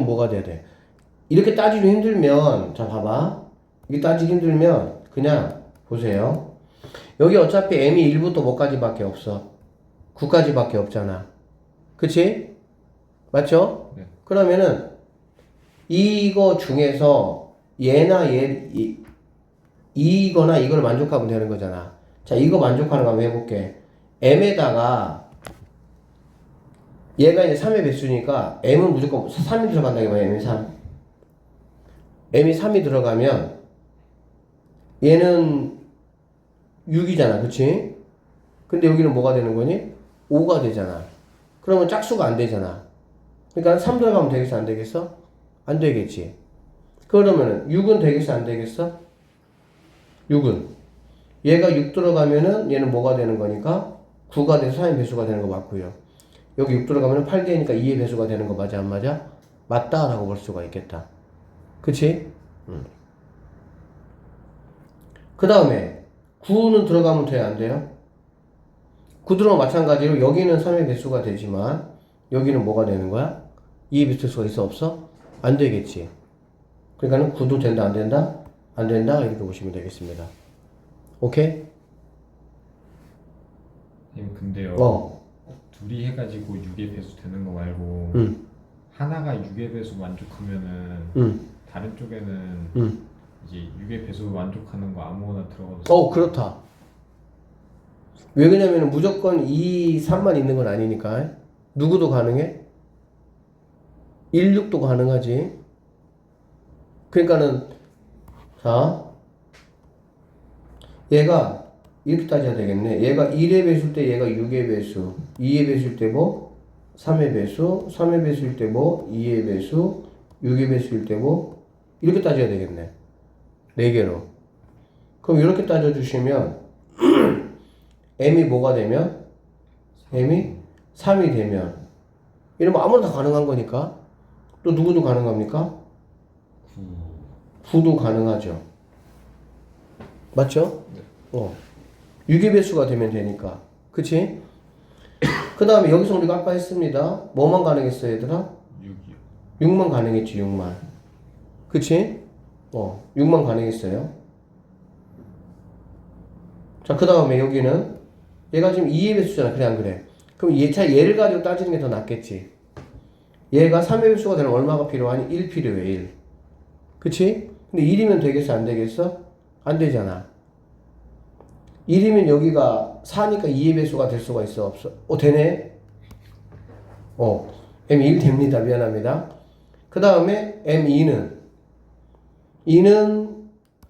뭐가 돼야 돼? 이렇게 따지기 힘들면 자 봐봐. 이게 따지기 힘들면 그냥 보세요. 여기 어차피 m이 1부터 뭐까지밖에 없어? 9까지밖에 없잖아. 그치? 맞죠? 네. 그러면은 이거 중에서 얘나 이거나 이걸 만족하면 되는 거잖아. 자, 이거 만족하는 거 한번 해볼게. m에다가 얘가 이제 3의 배수니까 m은 무조건 3이 들어간다 이거야. m이 3. m이 3이 들어가면 얘는 6이잖아. 그치? 근데 여기는 뭐가 되는 거니? 5가 되잖아. 그러면 짝수가 안 되잖아. 그러니까 3 들어가면 되겠어? 안 되겠어? 안 되겠지. 그러면은 6은 되겠어? 안 되겠어? 6은 얘가 6 들어가면은 얘는 뭐가 되는 거니까 9가 돼서 3의 배수가 되는 거 맞고요. 여기 6 들어가면은 8되니까 2의 배수가 되는 거 맞아? 안 맞아? 맞다라고 볼 수가 있겠다. 그치? 그 다음에 9는 들어가면 돼요? 안 돼요? 9 들어가면 마찬가지로 여기는 3의 배수가 되지만 여기는 뭐가 되는 거야? 2의 배수가 있어? 없어? 안 되겠지. 그러니까는 9도 된다? 안 된다? 안 된다? 이렇게 보시면 되겠습니다. 오케이? 선생님 근데요. 둘이 해가지고 6의 배수 되는 거 말고 하나가 6의 배수 만족하면은 다른 쪽에는 이제 6의 배수 만족하는 거 아무거나 들어가도 그렇다. 왜 그러냐면 무조건 2, 3만 있는 건 아니니까. 누구도 가능해? 1, 6도 가능하지. 그러니까는 자 얘가 이렇게 따져야 되겠네. 얘가 1의 배수일 때 얘가 6의 배수, 2의 배수일 때 뭐? 3의 배수, 3의 배수일 때 뭐? 2의 배수, 6의 배수일 때 뭐? 이렇게 따져야 되겠네. 4개로. 그럼 이렇게 따져주시면 m이 뭐가 되면? m이 3이 되면 이러면 아무나 다 가능한 거니까 또 누구도 가능합니까? 9도 가능하죠. 맞죠? 네. 6의 배수가 되면 되니까. 그치? 그 다음에 여기서 우리가 아까 했습니다. 뭐만 가능했어 얘들아? 6이요. 6만 가능했지. 6만. 그치? 6만 가능했어요. 자, 그 다음에 여기는 얘가 지금 2의 배수잖아. 그래 안 그래? 그럼 얘를 가지고 따지는 게 더 낫겠지. 얘가 3의 배수가 되면 얼마가 필요하니? 1 필요해. 1. 그치? 근데 1이면 되겠어? 안 되겠어? 안 되잖아. 1이면 여기가 4니까 2의 배수가 될 수가 있어? 없어? 되네? M1 됩니다. 미안합니다. 그 다음에 M2는 2는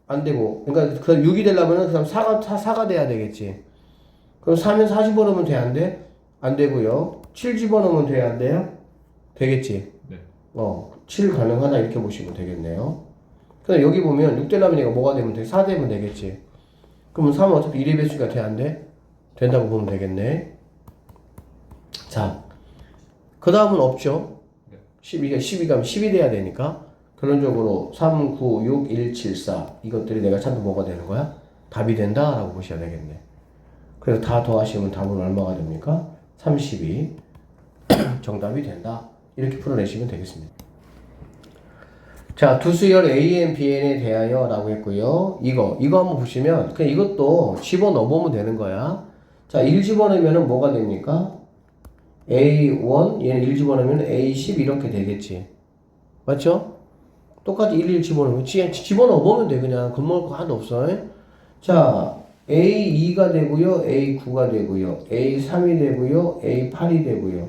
안 되고, 그러니까 그 6이 되려면 그 다음 4가 돼야 되겠지. 그럼 4면 4 집어넣으면 돼? 안 돼? 안 되고요. 7 집어넣으면 돼? 안 돼요? 되겠지. 네. 7 가능하다 이렇게 보시면 되겠네요. 그다음 여기 보면 6 되려면 얘가 뭐가 되면 돼? 4 되면 되겠지. 그러면 3은 어차피 1의 배수가 돼? 안 돼? 된다고 보면 되겠네. 자, 그 다음은 없죠. 12 가면 10이 돼야 되니까 결론적으로 3, 9, 6, 1, 7, 4 이것들이 내가 찾는 뭐가 되는 거야? 답이 된다라고 보셔야 되겠네. 그래서 다 더하시면 답은 얼마가 됩니까? 32. 정답이 된다. 이렇게 풀어내시면 되겠습니다. 자, 두 수열 AN, BN에 대하여 라고 했고요. 이거 한번 보시면 그냥 이것도 집어넣어보면 되는 거야. 자, 1 집어넣으면 뭐가 됩니까? A1, 얘는 1 집어넣으면 A10 이렇게 되겠지. 맞죠? 똑같이 1 집어넣으면 집어넣어보면 돼. 그냥 겁먹을 거 하나도 없어. 자, A2가 되고요. A9가 되고요. A3이 되고요. A8이 되고요.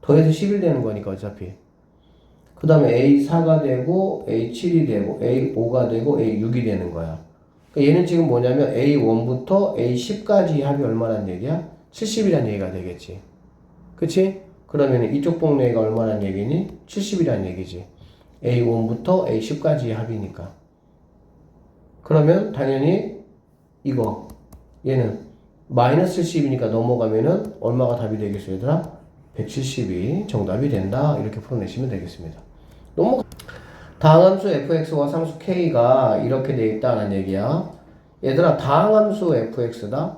더해서 11 되는 거니까 어차피. 그 다음에 A4가 되고 A7이 되고 A5가 되고 A6이 되는 거야. 그러니까 얘는 지금 뭐냐면 A1부터 A10까지 합이 얼마란 얘기야? 70이란 얘기가 되겠지. 그치? 그러면 이쪽 복례가 얼마란 얘기니? 70이란 얘기지. A1부터 A10까지의 합이니까. 그러면 당연히 이거 얘는 마이너스 10이니까 넘어가면은 얼마가 답이 되겠어요, 얘들아? 170이 정답이 된다. 이렇게 풀어내시면 되겠습니다. 다항함수 fx와 상수 k가 이렇게 돼 있다는 얘기야. 얘들아, 다항함수 fx다.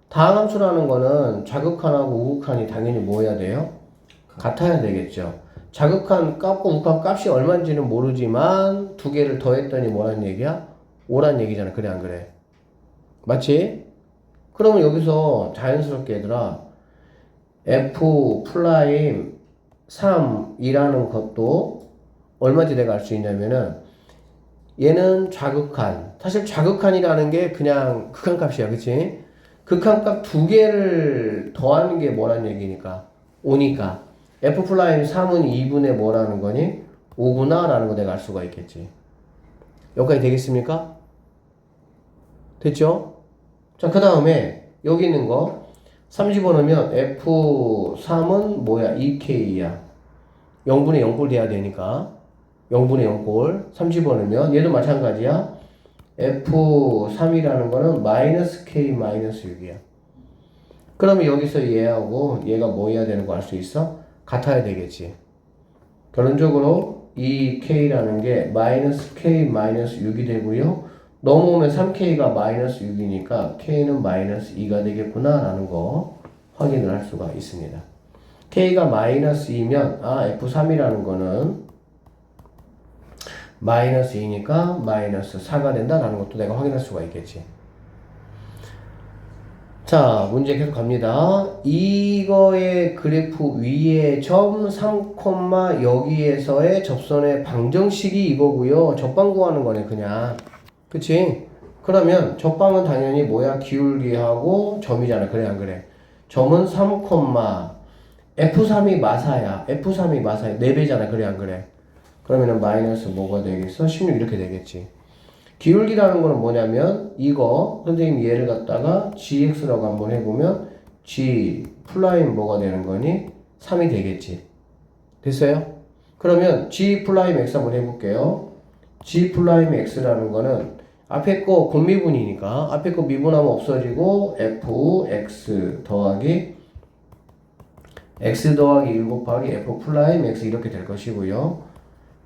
다항함수라는 거는 좌극한하고 우극한이 당연히 뭐 해야 돼요? 같아야 되겠죠. 좌극한 값과 우극한 값이 얼마인지는 모르지만 두 개를 더했더니 뭐란 얘기야? 5란 얘기잖아. 그래 안 그래? 맞지? 그러면 여기서 자연스럽게 얘들아 f 플라임 3이라는 것도 얼마인지 내가 알 수 있냐면은 얘는 좌극한, 사실 좌극한이라는 게 그냥 극한값이야. 그치? 극한값 두 개를 더하는 게 뭐란 얘기니까 5니까 f 플라임 3은 2분의 뭐라는 거니? 5구나 라는 거 내가 알 수가 있겠지. 여기까지 되겠습니까? 됐죠? 자, 그 다음에 여기 있는 거 3 집어넣으면 F3은 뭐야? 2K야. 0분의 0꼴 돼야 되니까 0분의 0꼴 3 집어넣으면 얘도 마찬가지야. F3이라는 거는 마이너스 K 마이너스 6이야. 그러면 여기서 얘하고 얘가 뭐 해야 되는 거 알 수 있어? 같아야 되겠지. 결론적으로 이 K라는 게 마이너스 K 마이너스 6이 되고요. 넘어오면 3K가 마이너스 6이니까 K는 마이너스 2가 되겠구나 라는 거 확인을 할 수가 있습니다. K가 마이너스 2면 F3이라는 거는 마이너스 2니까 마이너스 4가 된다라는 것도 내가 확인할 수가 있겠지. 자, 문제 계속 갑니다. 이거의 그래프 위에 점 3, 여기에서의 접선의 방정식이 이거고요. 접방 구하는 거네 그냥. 그치? 그러면 접방은 당연히 뭐야? 기울기하고 점이잖아. 그래 안 그래? 점은 3, F3이 마사야. F3이 마사야. 4배잖아. 그래 안 그래? 그러면은 마이너스 뭐가 되겠어? 16 이렇게 되겠지. 기울기라는 거는 뭐냐면 이거 선생님 얘를 갖다가 gx라고 한번 해보면 g 플라임 뭐가 되는 거니? 3이 되겠지. 됐어요? 그러면 g 플라임 x 한번 해볼게요. g 플라임 x라는 거는 앞에 거 곱미분이니까 앞에 거 미분하면 없어지고 fx 더하기 x 더하기 1 곱하기 f 플라임 x 이렇게 될 것이고요.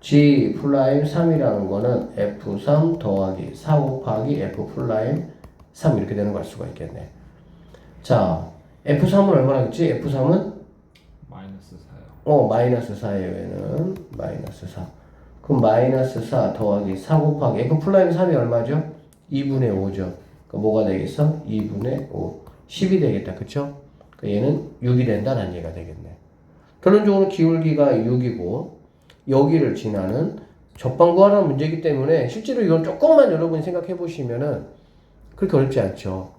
g 플라임 3이라는 거는 f3 더하기 4 곱하기 f 플라임 3 이렇게 되는 걸 알 수가 있겠네. 자, f3은 얼마나겠지? f3은 마이너스 4요. 마이너스 4예요. 얘는 마이너스 4. 그럼 마이너스 4 더하기 4 곱하기 f 플라임 3이 얼마죠? 2분의 5죠. 그럼 뭐가 되겠어? 2분의 5. 10이 되겠다. 그쵸? 얘는 6이 된다는 얘기가 되겠네. 결론적으로 기울기가 6이고 여기를 지나는 접방 구하라는 문제이기 때문에 실제로 이건 조금만 여러분이 생각해 보시면은 그렇게 어렵지 않죠.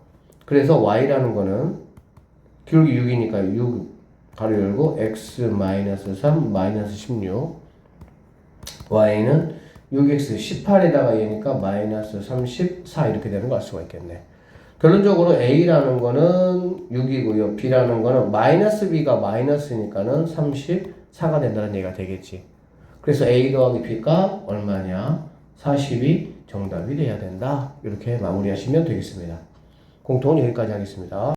그래서 y라는 거는 기울기 6이니까 6 가로 열고 x-3 16 y는 6x 18에다가 얘니까 마이너스 34 이렇게 되는 거 알 수가 있겠네. 결론적으로 a라는 거는 6이고요. b라는 거는 마이너스 b가 마이너스니까는 34가 된다는 얘기가 되겠지. 그래서 a 더하기 b가 얼마냐? 40이 정답이 돼야 된다. 이렇게 마무리하시면 되겠습니다. 공통은 여기까지 하겠습니다.